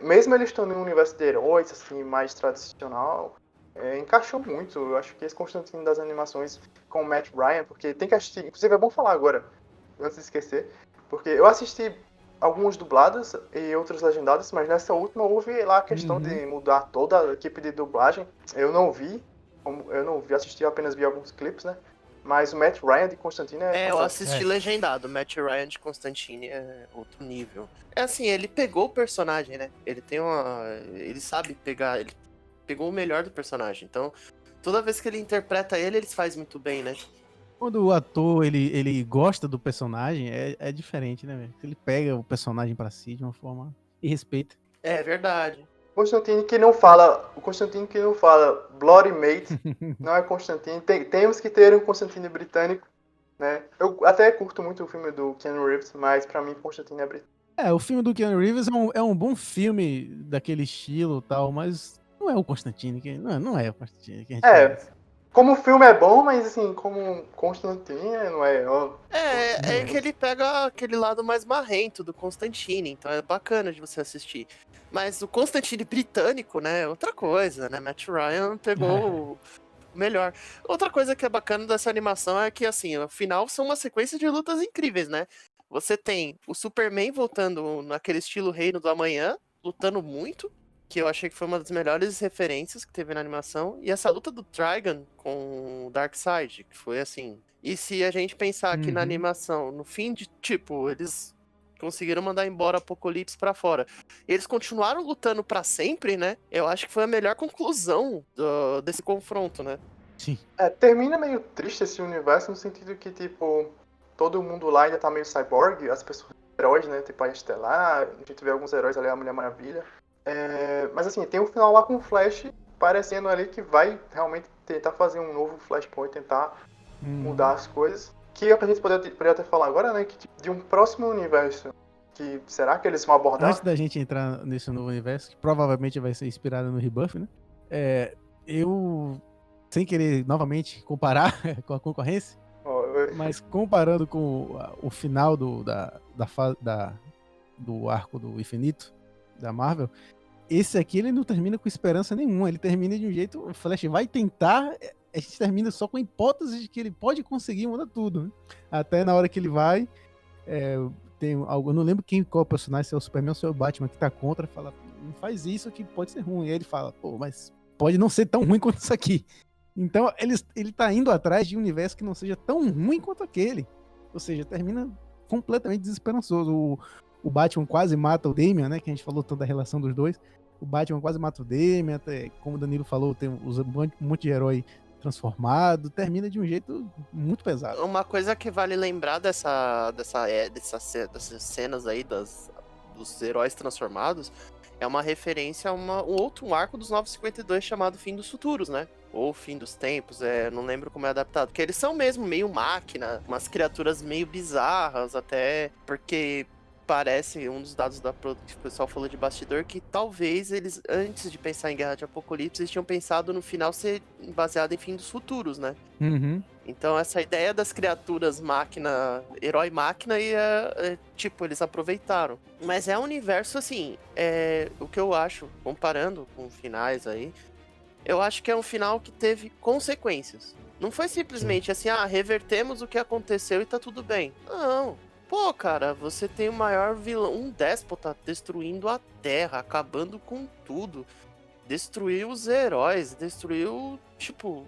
mesmo ele estando em um universo de heróis, assim, mais tradicional, encaixou muito. Eu acho que esse Constantine das animações com o Matt Ryan, porque tem que assistir, inclusive é bom falar agora, antes de esquecer, porque eu assisti alguns dublados e outros legendados, mas nessa última houve lá a questão de mudar toda a equipe de dublagem. Eu não vi, apenas vi alguns clipes, né? Mas o Matt Ryan de Constantine eu assisti legendado. O Matt Ryan de Constantine é outro nível. É assim, ele pegou o personagem, né? Ele sabe pegar... Ele pegou o melhor do personagem. Então, toda vez que ele interpreta ele faz muito bem, né? Quando o ator, ele gosta do personagem, é diferente, né, velho? Ele pega o personagem pra si de uma forma e respeita. É verdade. O Constantine que não fala Bloody Mate, não é Constantine. Temos que ter um Constantine britânico, né? Eu até curto muito o filme do Keanu Reeves, mas pra mim Constantine é britânico. O filme do Keanu Reeves é um bom filme daquele estilo e tal, mas não é o Constantine, não é o Constantine que a gente conhece. Como o filme é bom, mas assim, como Constantine não é... É que ele pega aquele lado mais marrento do Constantine, então é bacana de você assistir. Mas o Constantine britânico, né, é outra coisa, né? Matt Ryan pegou o melhor. Outra coisa que é bacana dessa animação é que, assim, no final são uma sequência de lutas incríveis, né? Você tem o Superman voltando naquele estilo Reino do Amanhã, lutando muito, que eu achei que foi uma das melhores referências que teve na animação. E essa luta do Trigon com o Darkseid, que foi assim... E se a gente pensar aqui na animação, no fim de, tipo, eles conseguiram mandar embora Apocalipse pra fora. Eles continuaram lutando pra sempre, né? Eu acho que foi a melhor conclusão desse confronto, né? Sim. Termina meio triste esse universo, no sentido que, tipo, todo mundo lá ainda tá meio cyborg, as pessoas, heróis, né? Tipo a Estelar, a gente vê alguns heróis ali, a Mulher Maravilha. Mas assim, tem um final lá com o Flash parecendo ali que vai realmente tentar fazer um novo Flashpoint, tentar mudar as coisas. Que é o que a gente poderia até falar agora, né? Que de um próximo universo, que será que eles vão abordar? Antes da gente entrar nesse novo universo, que provavelmente vai ser inspirado no Rebirth, né? Eu, sem querer novamente comparar com a concorrência, mas comparando com o final do arco do infinito da Marvel, esse aqui ele não termina com esperança nenhuma, ele termina de um jeito, o Flash vai tentar, a gente termina só com a hipótese de que ele pode conseguir mudar tudo, né? Até na hora que ele vai, tem algo, eu não lembro qual personagem, se é o Superman ou se é o Batman, que tá contra, fala, não faz isso que pode ser ruim, e aí ele fala, pô, mas pode não ser tão ruim quanto isso aqui. Então ele tá indo atrás de um universo que não seja tão ruim quanto aquele, ou seja, termina completamente desesperançoso. O Batman quase mata o Damian, né, que a gente falou tanto da relação dos dois. O Batman quase mata o Damian, até, como o Danilo falou, tem um monte de herói transformado, termina de um jeito muito pesado. Uma coisa que vale lembrar dessas cenas aí dos heróis transformados é uma referência a um outro arco dos 952 chamado Fim dos Futuros, né? Ou Fim dos Tempos, não lembro como é adaptado. Porque eles são mesmo meio máquina, umas criaturas meio bizarras até, porque parece, um dos dados que o pessoal falou de bastidor, que talvez eles, antes de pensar em Guerra de Apocalipse, eles tinham pensado no final ser baseado em Fim dos Futuros, né? Uhum. Então essa ideia das criaturas máquina, herói máquina, tipo, eles aproveitaram. Mas é um universo, assim, o que eu acho, comparando com finais aí, eu acho que é um final que teve consequências. Não foi simplesmente assim, revertemos o que aconteceu e tá tudo bem. Não. Pô, cara, você tem o maior vilão, um déspota destruindo a Terra, acabando com tudo. Destruiu os heróis, destruiu, tipo...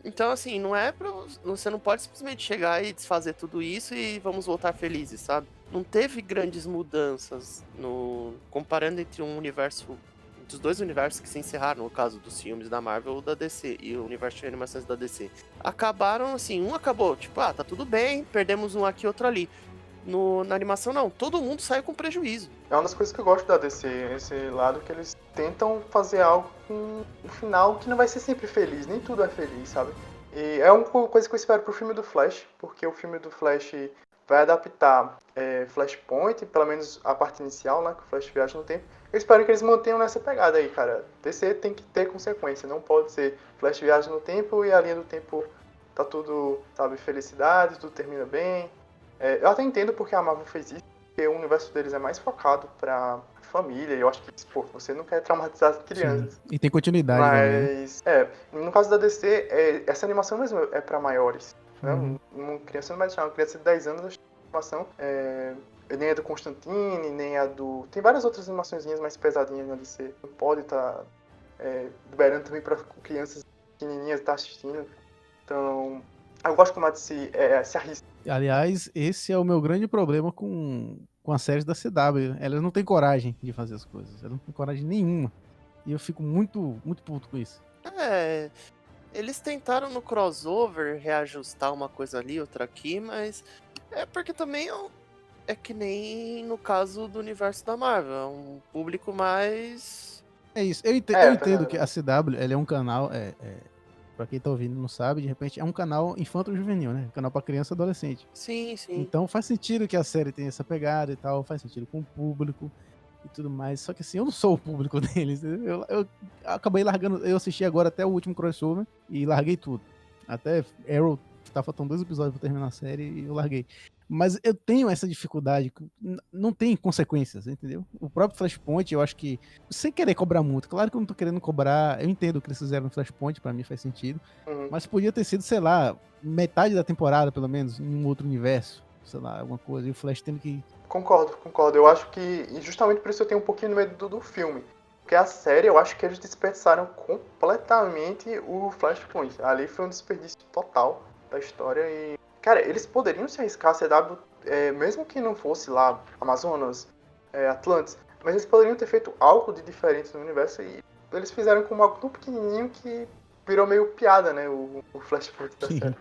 Então, assim, não é pra... Você não pode simplesmente chegar e desfazer tudo isso e vamos voltar felizes, sabe? Não teve grandes mudanças comparando entre um universo... Dos dois universos que se encerraram, no caso dos filmes da Marvel ou da DC, e o universo de animações da DC. Acabaram, assim, um acabou, tipo, tá tudo bem, perdemos um aqui, outro ali. Na animação, não. Todo mundo saiu com prejuízo. É uma das coisas que eu gosto da DC, esse lado que eles tentam fazer algo com um final que não vai ser sempre feliz, nem tudo é feliz, sabe? E é uma coisa que eu espero pro filme do Flash, porque o filme do Flash vai adaptar Flashpoint, pelo menos a parte inicial, né, que o Flash viaja no tempo. Eu espero que eles mantenham nessa pegada aí, cara. DC tem que ter consequência, não pode ser Flash viaja no tempo e a linha do tempo tá tudo, sabe, felicidade, tudo termina bem. Eu até entendo porque a Marvel fez isso, porque o universo deles é mais focado pra família, e eu acho que, você não quer traumatizar as crianças. Sim. E tem continuidade, mas, no caso da DC, essa animação mesmo é pra maiores. Né? Uma criança não vai deixar, uma criança de 10 anos, a animação nem é do Constantine, nem é do... Tem várias outras animaçõezinhas mais pesadinhas na DC. Não pode estar liberando também pra crianças pequenininhas estar assistindo. Então, eu gosto como a DC se arrisca. Aliás, esse é o meu grande problema com as séries da CW. Elas não têm coragem de fazer as coisas. Elas não têm coragem nenhuma. E eu fico muito, muito puto com isso. Eles tentaram no crossover reajustar uma coisa ali, outra aqui, mas é porque também é que nem no caso do universo da Marvel. É um público mais... É isso. Eu entendo que a CW ela é um canal... Pra quem tá ouvindo não sabe, de repente é um canal infanto-juvenil, né? Canal pra criança e adolescente. Sim, sim. Então faz sentido que a série tenha essa pegada e tal, faz sentido com o público e tudo mais. Só que assim, eu não sou o público deles. Eu acabei largando, eu assisti agora até o último crossover e larguei tudo. Até Arrow, tá faltando 2 episódios pra terminar a série e eu larguei. Mas eu tenho essa dificuldade, não tem consequências, entendeu? O próprio Flashpoint, eu acho que, sem querer cobrar muito, claro que eu não tô querendo cobrar, eu entendo o que eles fizeram no Flashpoint, pra mim faz sentido, mas podia ter sido, sei lá, metade da temporada, pelo menos, em um outro universo, sei lá, alguma coisa, e o Flash tendo que... Concordo. Eu acho que, e justamente por isso eu tenho um pouquinho de medo do filme, porque a série, eu acho que eles desperdiçaram completamente o Flashpoint. Ali foi um desperdício total da história e... Cara, eles poderiam se arriscar a CW, mesmo que não fosse lá Amazonas, Atlantis, mas eles poderiam ter feito algo de diferente no universo e eles fizeram com algo tão pequenininho que virou meio piada, né, o Flashpoint da série.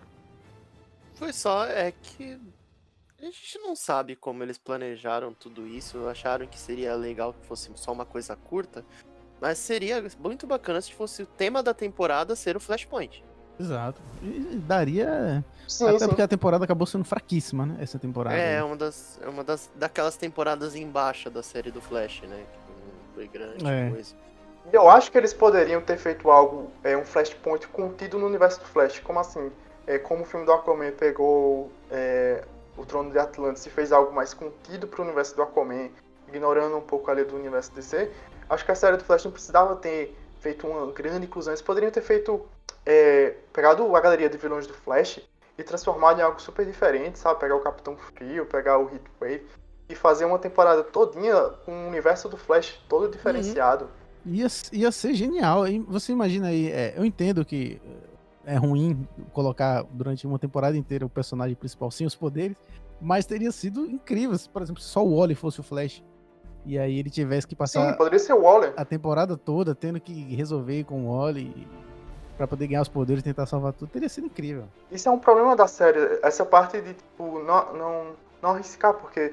Foi só, que a gente não sabe como eles planejaram tudo isso, acharam que seria legal que fosse só uma coisa curta, mas seria muito bacana se fosse o tema da temporada ser o Flashpoint. Exato. E daria... Sim, até sim. porque a temporada acabou sendo fraquíssima, né? Essa temporada. É uma daquelas temporadas em baixa da série do Flash, né? Que não foi grande coisa. E eu acho que eles poderiam ter feito algo, um Flashpoint contido no universo do Flash. Como assim? Como o filme do Aquaman pegou o Trono de Atlantis e fez algo mais contido pro universo do Aquaman, ignorando um pouco ali do universo DC, acho que a série do Flash não precisava ter feito uma grande inclusão. Eles poderiam ter feito, pegado a galeria de vilões do Flash e transformado em algo super diferente, sabe? Pegar o Capitão Frio, pegar o Heatwave e fazer uma temporada todinha com o universo do Flash todo diferenciado. Ia ser genial. E você imagina aí, eu entendo que é ruim colocar durante uma temporada inteira o personagem principal sem os poderes, mas teria sido incrível se, por exemplo, só o Wally fosse o Flash. E aí ele tivesse que passar poderia ser o Waller. A temporada toda tendo que resolver com o Wally pra poder ganhar os poderes e tentar salvar tudo. Teria sido incrível. Isso é um problema da série, essa parte de tipo, não arriscar, porque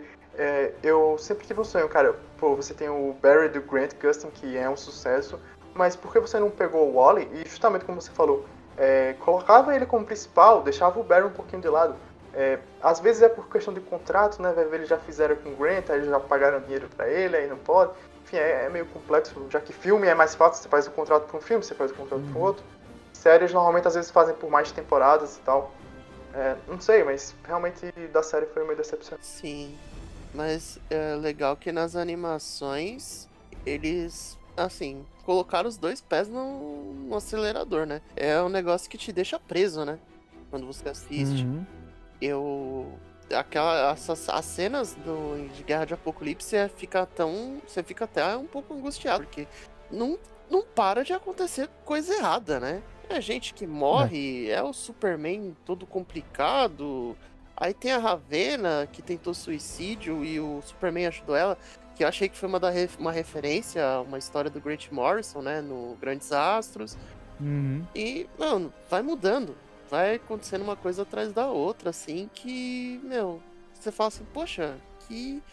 eu sempre tive um sonho, cara. Pô, você tem o Barry do Grant Gustin, que é um sucesso, mas por que você não pegou o Wally e, justamente como você falou, colocava ele como principal, deixava o Barry um pouquinho de lado? Às vezes é por questão de contrato, né? Eles já fizeram com o Grant, aí eles já pagaram dinheiro pra ele, aí não pode. Enfim, é meio complexo, já que filme é mais fácil, você faz o contrato pra um filme, você faz o contrato pra outro. Séries normalmente às vezes fazem por mais temporadas e tal. Não sei, mas realmente da série foi meio decepção. Sim, mas é legal que nas animações eles, assim, colocaram os dois pés no acelerador, né? É um negócio que te deixa preso, né? Quando você assiste. As cenas de Guerra de Apocalipse você fica até um pouco angustiado, porque não para de acontecer coisa errada, né? É gente que morre, é o Superman todo complicado, aí tem a Ravena que tentou suicídio e o Superman ajudou ela, que eu achei que foi uma referência a uma história do Grant Morrison, né, no Grandes Astros. E, mano, vai mudando. Vai acontecendo uma coisa atrás da outra, assim, que, você fala assim, poxa, que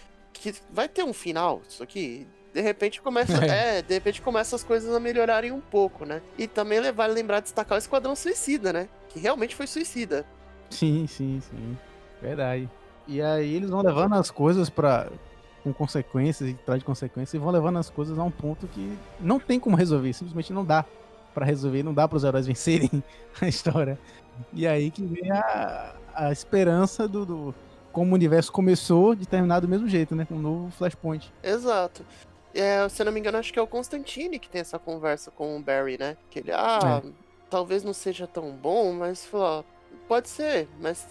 vai ter um final isso aqui. De repente começa as coisas a melhorarem um pouco, né? E também vale lembrar de destacar o Esquadrão Suicida, né? Que realmente foi suicida. Sim. Verdade. E aí eles vão levando as coisas com consequências e traz de consequências, e vão levando as coisas a um ponto que não tem como resolver, simplesmente não dá pra resolver, não dá pros heróis vencerem a história. E aí que vem a esperança do como o universo começou de terminar do mesmo jeito, né? Com um novo Flashpoint. Exato. Se eu não me engano, acho que é o Constantine que tem essa conversa com o Barry, né? Que ele, talvez não seja tão bom, mas falou, pode ser, mas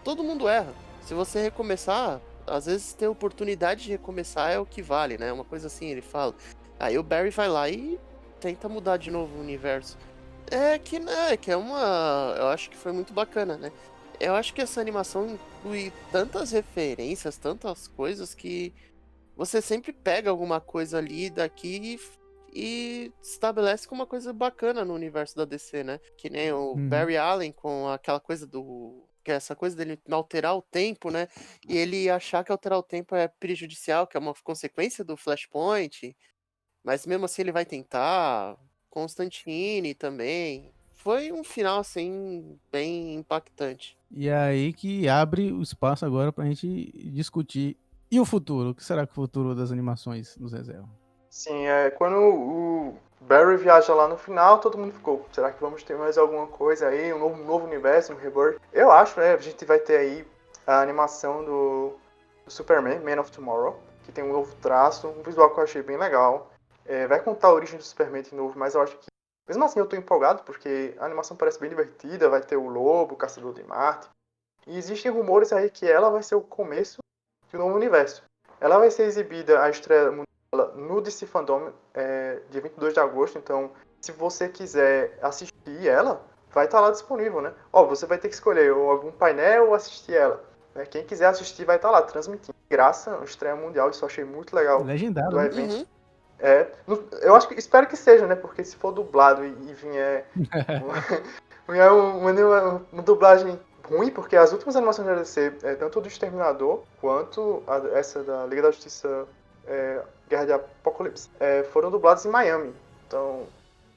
todo mundo erra. Se você recomeçar, às vezes ter oportunidade de recomeçar é o que vale, né? Uma coisa assim, ele fala. Aí o Barry vai lá e tenta mudar de novo o universo. Eu acho que foi muito bacana, né? Eu acho que essa animação inclui tantas referências, tantas coisas que você sempre pega alguma coisa ali daqui e estabelece como uma coisa bacana no universo da DC, né? Que nem o Barry Allen com aquela coisa que é essa coisa dele alterar o tempo, né? E ele achar que alterar o tempo é prejudicial, que é uma consequência do Flashpoint. Mas mesmo assim ele vai tentar. Constantine também. Foi um final, assim, bem impactante. E aí que abre o espaço agora pra gente discutir. E o futuro? O que será que o futuro das animações nos reserva? Sim, quando o Barry viaja lá no final, todo mundo ficou, será que vamos ter mais alguma coisa aí? Um novo universo, um rebirth? Eu acho, né? A gente vai ter aí a animação do Superman, Man of Tomorrow, que tem um novo traço, um visual que eu achei bem legal. Vai contar a origem do Superman de novo, mas eu acho que, mesmo assim, eu tô empolgado, porque a animação parece bem divertida, vai ter o Lobo, o Caçador de Marte, e existem rumores aí que ela vai ser o começo de um novo universo. Ela vai ser exibida, a estreia mundial, no DC Fandom, dia 22 de agosto, então, se você quiser assistir ela, vai estar lá disponível, né? Você vai ter que escolher algum painel ou assistir ela. Né? Quem quiser assistir vai estar lá, transmitindo. Graça, a estreia mundial, isso eu achei muito legal. Legendado, do evento. Eu espero que seja, né? Porque se for dublado e vier uma dublagem ruim, porque as últimas animações da DC, tanto do Exterminador quanto essa da Liga da Justiça, Guerra de Apocalipse, foram dubladas em Miami. Então,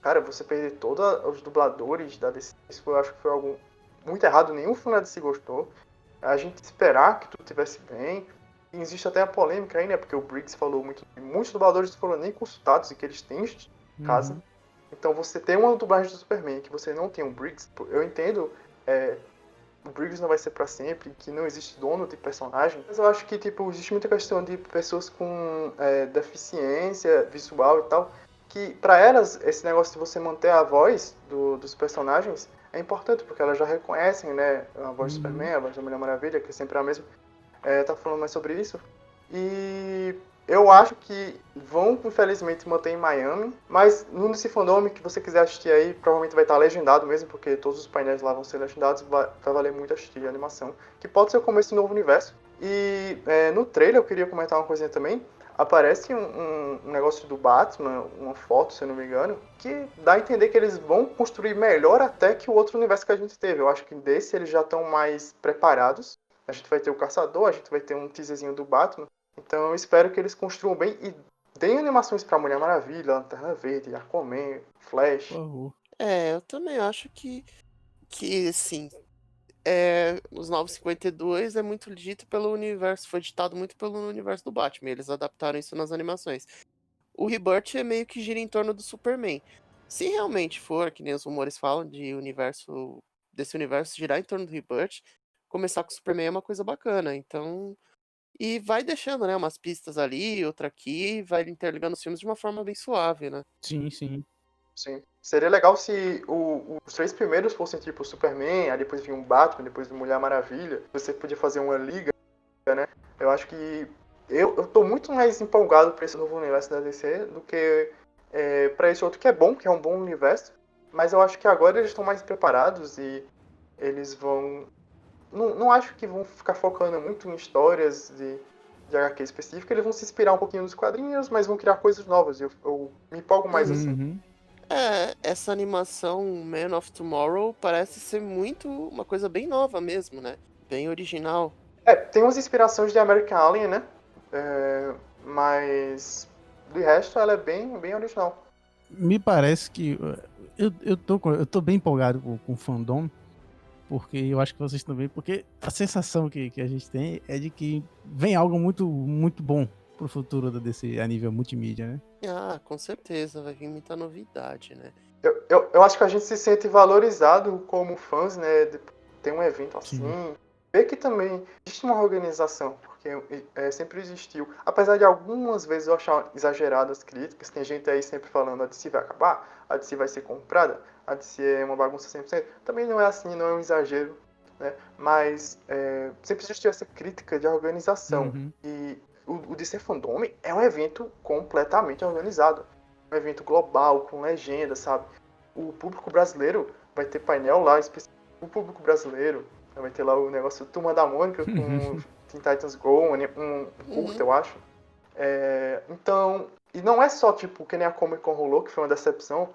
cara, você perder todos os dubladores da DC, isso eu acho que foi algo muito errado. Nenhum fã da DC gostou. A gente esperar que tudo estivesse bem. Existe até a polêmica aí, né? Porque o Briggs falou muitos dubladores foram nem consultados e que eles têm casa. Uhum. Então você tem uma dublagem do Superman, que você não tem um Briggs, eu entendo, o Briggs não vai ser pra sempre, que não existe dono de personagem, mas eu acho que, tipo, existe muita questão de pessoas com deficiência visual e tal, que pra elas, esse negócio de você manter a voz dos personagens é importante, porque elas já reconhecem, né, a voz do Superman, a voz da Mulher Maravilha, que é sempre a mesma, tá falando mais sobre isso, e eu acho que vão, infelizmente, manter em Miami, mas no DC Fandom, que você quiser assistir aí, provavelmente vai estar legendado mesmo, porque todos os painéis lá vão ser legendados, vai valer muito assistir a animação, que pode ser o começo de um novo universo. E no trailer eu queria comentar uma coisinha também, aparece um negócio do Batman, uma foto, se eu não me engano, que dá a entender que eles vão construir melhor até que o outro universo que a gente teve. Eu acho que desse eles já estão mais preparados. A gente vai ter o Caçador, a gente vai ter um teaserzinho do Batman. Então eu espero que eles construam bem e deem animações pra Mulher Maravilha, Lanterna Verde, Aquaman, Flash. Eu também acho que assim, os 952 é muito dito pelo universo, foi ditado muito pelo universo do Batman, eles adaptaram isso nas animações. O Rebirth é meio que gira em torno do Superman. Se realmente for, que nem os rumores falam, desse universo girar em torno do Rebirth, começar com o Superman é uma coisa bacana, então... E vai deixando, né, umas pistas ali, outra aqui, vai interligando os filmes de uma forma bem suave, né? Sim, sim. Sim. Seria legal se os 3 primeiros fossem tipo Superman, aí depois vinha um Batman, depois Mulher Maravilha. Você podia fazer uma liga, né? Eu acho que eu tô muito mais empolgado pra esse novo universo da DC do que pra esse outro que é bom, que é um bom universo. Mas eu acho que agora eles estão mais preparados e eles vão... Não acho que vão ficar focando muito em histórias de HQ específica, eles vão se inspirar um pouquinho nos quadrinhos, mas vão criar coisas novas. Eu me empolgo mais assim. Essa animação Man of Tomorrow parece ser muito uma coisa bem nova mesmo, né? Bem original. Tem umas inspirações de American Alien, né? Mas de resto ela é bem, bem original. Me parece que eu tô bem empolgado com o fandom, porque eu acho que vocês também, porque a sensação que a gente tem é de que vem algo muito, muito bom pro futuro da DC a nível multimídia, né? Ah, com certeza, vai vir muita novidade, né? Eu acho que a gente se sente valorizado como fãs, né? De ter um evento assim. Sim. Ver que também existe uma organização, porque sempre existiu. Apesar de algumas vezes eu achar exageradas as críticas, tem gente aí sempre falando a DC vai acabar, a DC vai ser comprada, a DC é uma bagunça 100%. Também não é assim, não é um exagero, né? Mas sempre existiu essa crítica de organização. Uhum. E o DC Fandom é um evento completamente organizado. Um evento global, com legenda, sabe? O público brasileiro vai ter painel lá específico. O público brasileiro vai ter lá o negócio Turma da Mônica com Teen Titans Go, um curto, eu acho. Então, e não é só tipo que nem a Comic Con rolou, que foi uma decepção,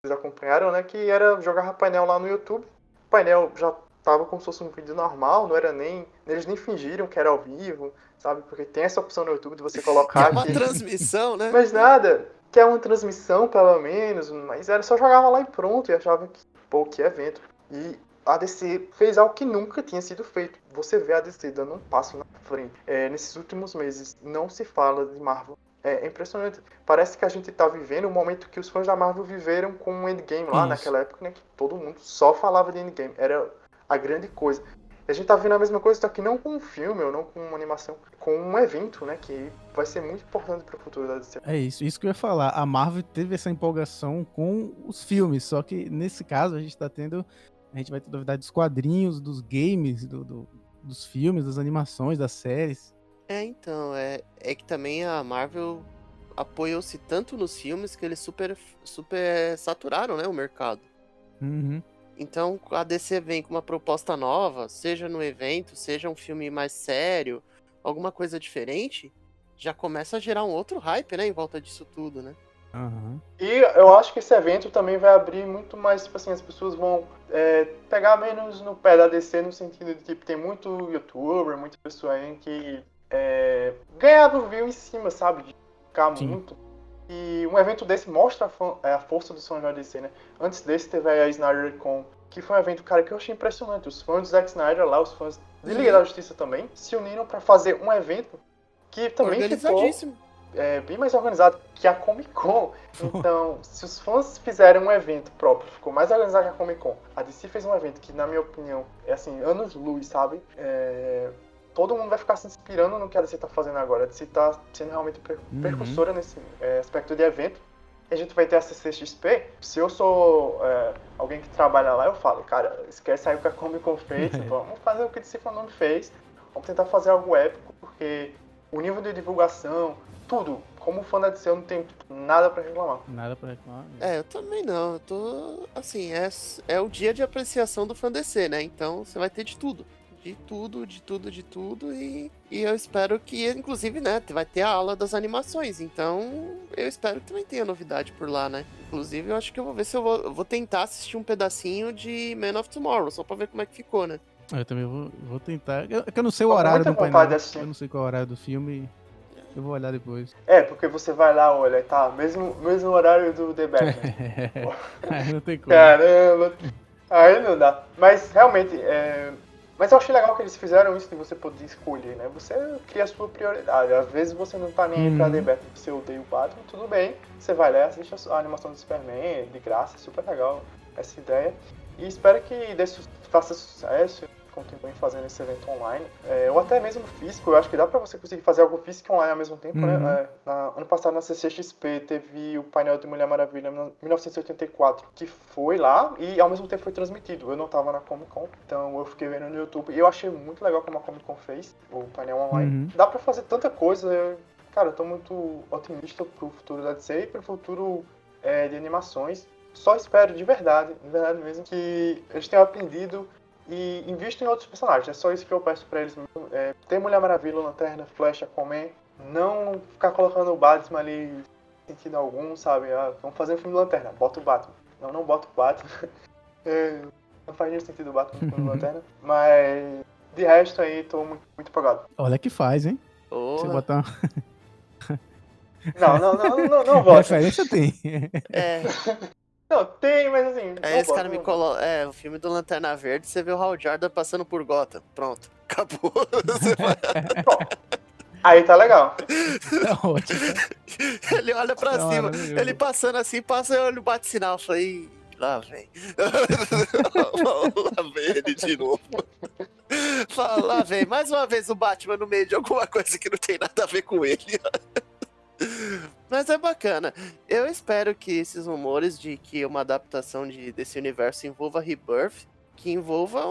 vocês acompanharam, né? Que era jogar painel lá no YouTube. O painel já tava como se fosse um vídeo normal, não era nem... Eles nem fingiram que era ao vivo, sabe? Porque tem essa opção no YouTube de você colocar... É uma transmissão, né? Mas nada, que é uma transmissão pelo menos, mas era só jogava lá e pronto, e achava que, pô, que evento. E a DC fez algo que nunca tinha sido feito. Você vê a DC dando um passo na frente. Nesses últimos meses, não se fala de Marvel. É impressionante. Parece que a gente tá vivendo um momento que os fãs da Marvel viveram com um Endgame lá naquela época, né? Que todo mundo só falava de Endgame. Era a grande coisa. E a gente tá vendo a mesma coisa, só que não com um filme ou não com uma animação, com um evento, né? Que vai ser muito importante pro futuro da DC. É isso que eu ia falar. A Marvel teve essa empolgação com os filmes, só que nesse caso a gente vai ter novidade dos quadrinhos, dos games, dos filmes, das animações, das séries. Então, é que também a Marvel apoiou-se tanto nos filmes que eles super saturaram, né, o mercado. Uhum. Então, a DC vem com uma proposta nova, seja no evento, seja um filme mais sério, alguma coisa diferente, já começa a gerar um outro hype, né, em volta disso tudo, né? Uhum. E eu acho que esse evento também vai abrir muito mais, tipo assim, as pessoas vão pegar menos no pé da DC no sentido de, tipo, tem muito youtuber, muita pessoa aí que ganhava view em cima, sabe? De ficar muito. E um evento desse mostra a força dos fãs da DC, né? Antes desse teve a Snyder Con, que foi um evento, cara, que eu achei impressionante. Os fãs do Zack Snyder lá, os fãs de Liga da Justiça também, se uniram pra fazer um evento que também ficou bem mais organizado que a Comic Con. Então, se os fãs fizerem um evento próprio, ficou mais organizado que a Comic Con. A DC fez um evento que, na minha opinião, é assim, anos-luz, sabe? Todo mundo vai ficar se inspirando no que a DC tá fazendo agora. A DC tá sendo realmente precursora nesse aspecto de evento. A gente vai ter a CCXP. Se eu sou alguém que trabalha lá, eu falo, cara, esquece aí o que a Comic Con fez, vamos fazer o que a DC Fandom fez. Vamos tentar fazer algo épico, porque o nível de divulgação, tudo, como fã da DC, eu não tenho nada pra reclamar. Nada pra reclamar. Eu também não. Eu tô, assim, é o dia de apreciação do fã DC, né? Então você vai ter de tudo. De tudo. E eu espero que, inclusive, né, vai ter a aula das animações. Então, eu espero que também tenha novidade por lá, né? Inclusive, eu acho que eu vou ver se eu vou tentar assistir um pedacinho de Man of Tomorrow, só pra ver como é que ficou, né? Eu também vou tentar. Eu não sei o horário do painel. Eu não sei qual é o horário do filme. Eu vou olhar depois. Porque você vai lá, olha, tá, mesmo horário do The Batman. Aí não tem como. Caramba, aí não dá. Mas, realmente, mas eu achei legal que eles fizeram isso de você poder escolher, né? Você cria a sua prioridade. Às vezes você não tá nem aí pra The Batman, você odeia o Batman, tudo bem. Você vai lá e assiste a animação do Superman, de graça, super legal essa ideia. E espero que faça sucesso, continuem fazendo esse evento online. Ou até mesmo físico, eu acho que dá pra você conseguir fazer algo físico online ao mesmo tempo, né? Ano passado na CCXP teve o painel de Mulher Maravilha 1984, que foi lá e ao mesmo tempo foi transmitido. Eu não tava na Comic Con, então eu fiquei vendo no YouTube e eu achei muito legal como a Comic Con fez o painel online. Dá pra fazer tanta coisa, cara, eu tô muito otimista pro futuro da DC e pro futuro de animações. Só espero de verdade mesmo, que eles tenham aprendido e investem em outros personagens. É só isso que eu peço pra eles. Ter Mulher Maravilha, Lanterna, Flash, Aquaman. Não ficar colocando o Batman ali sem sentido algum, sabe? Vamos fazer um filme de Lanterna, bota o Batman. Não bota o Batman. Não faz nenhum sentido o Batman no filme de Lanterna. Mas, de resto aí, tô muito, muito empolgado. Olha que faz, hein? Você botar... Não bota. Referência tem. Não, tem, mas assim... Esse cara me coloca... o filme do Lanterna Verde, você vê o Hal Jordan passando por Gotham. Pronto, acabou. Aí tá legal. Tá ótimo. Ele olha pra cima, ele passando assim, passa e olha o bate-sinal. Eu falei, lá vem. Lá vem ele de novo. Fala, lá vem, mais uma vez o Batman no meio de alguma coisa que não tem nada a ver com ele. Mas é bacana. Eu espero que esses rumores de que uma adaptação desse universo envolva Rebirth, que envolva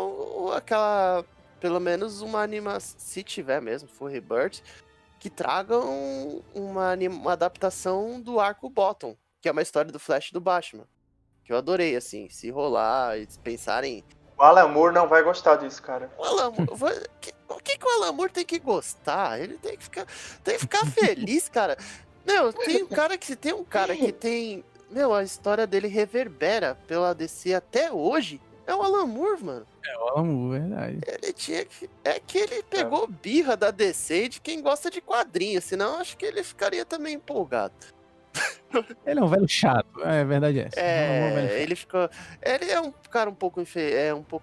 aquela, pelo menos uma animação, se tiver mesmo, for Rebirth, que tragam uma adaptação do arco Bottom, que é uma história do Flash e do Batman. Que eu adorei, assim, se rolar e pensarem... O Alan Moore não vai gostar disso, cara. O Alan Moore... O que o Alan Moore tem que gostar? Ele tem que ficar feliz, cara. Meu, tem um cara que tem... Meu, a história dele reverbera pela DC até hoje. É o Alan Moore, mano. É o Alan Moore, verdade. Ele tinha que... É que ele pegou birra da DC e de quem gosta de quadrinhos. Senão, acho que ele ficaria também empolgado. Ele é um velho chato, é verdade essa. Ele ficou... Ele é um cara um pouco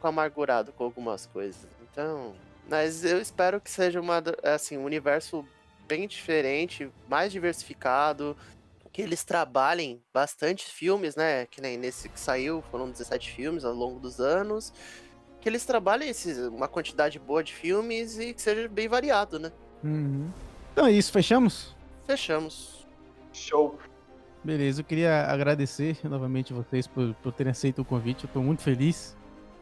amargurado com algumas coisas. Então... Mas eu espero que seja um universo bem diferente, mais diversificado, que eles trabalhem bastante filmes, né? Que nem nesse que saiu, foram 17 filmes ao longo dos anos. Que eles trabalhem uma quantidade boa de filmes e que seja bem variado, né? Então é isso, fechamos? Fechamos. Show. Beleza, eu queria agradecer novamente vocês por terem aceito o convite. Eu tô muito feliz,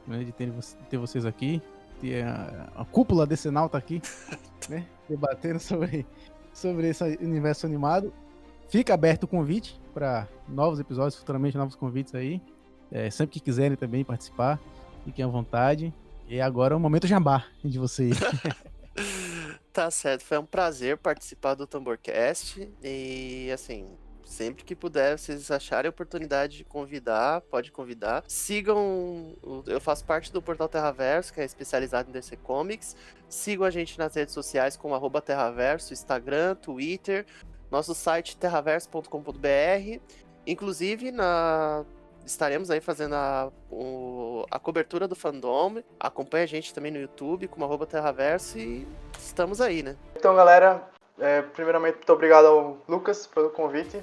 né, de ter vocês aqui. A cúpula decenal tá aqui, né, debatendo sobre esse universo animado. Fica aberto o convite para novos episódios, futuramente novos convites aí. Sempre que quiserem também participar, fiquem à vontade. E agora é o momento jabá de vocês. Tá certo, foi um prazer participar do Tamborcast. E assim, sempre que puder, vocês acharem a oportunidade de convidar, pode convidar. Sigam, eu faço parte do Portal Terraverso, que é especializado em DC Comics. Sigam a gente nas redes sociais como @Terraverso, Instagram, Twitter, nosso site terraverso.com.br. Inclusive, estaremos aí fazendo a cobertura do fandom. Acompanhe a gente também no YouTube como @Terraverso e estamos aí, né? Então, galera, Primeiramente, muito obrigado ao Lucas pelo convite.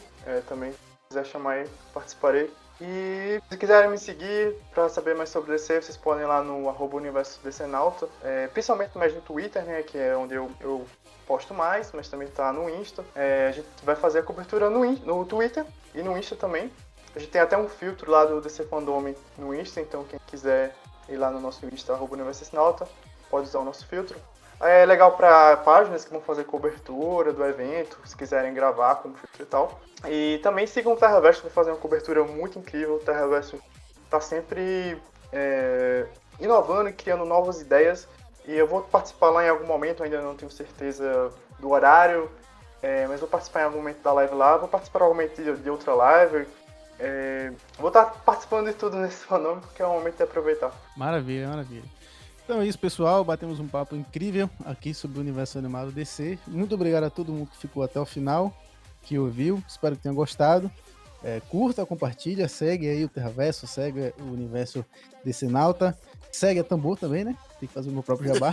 Também, se quiser chamar aí, participarei. E se quiserem me seguir para saber mais sobre DC, vocês podem ir lá no @universo_DCnauta, principalmente mais no Twitter, né, que é onde eu posto mais, mas também tá no Insta. A gente vai fazer a cobertura no Twitter e no Insta também. A gente tem até um filtro lá do DC Fandom no Insta, então quem quiser ir lá no nosso Insta, @universo_DCnauta, pode usar o nosso filtro. É legal para páginas que vão fazer cobertura do evento, se quiserem gravar com filtro e tal. E também sigam o Terraverso, vai fazer uma cobertura muito incrível. O Terraverso está sempre inovando e criando novas ideias. E eu vou participar lá em algum momento, ainda não tenho certeza do horário, mas vou participar em algum momento da live lá. Vou participar provavelmente de outra live. Vou estar participando de tudo nesse fandom, porque é o momento de aproveitar. Maravilha, maravilha. Então é isso, pessoal. Batemos um papo incrível aqui sobre o universo animado DC. Muito obrigado a todo mundo que ficou até o final, que ouviu. Espero que tenham gostado. Curta, compartilha, segue aí o Terraverso, segue o universo DCnauta. Segue a Tambor também, né? Tem que fazer o meu próprio jabá.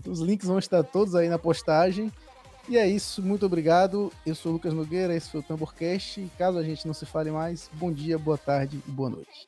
Os links vão estar todos aí na postagem. E é isso, muito obrigado. Eu sou o Lucas Nogueira, esse foi o Tamborcast. E caso a gente não se fale mais, bom dia, boa tarde e boa noite.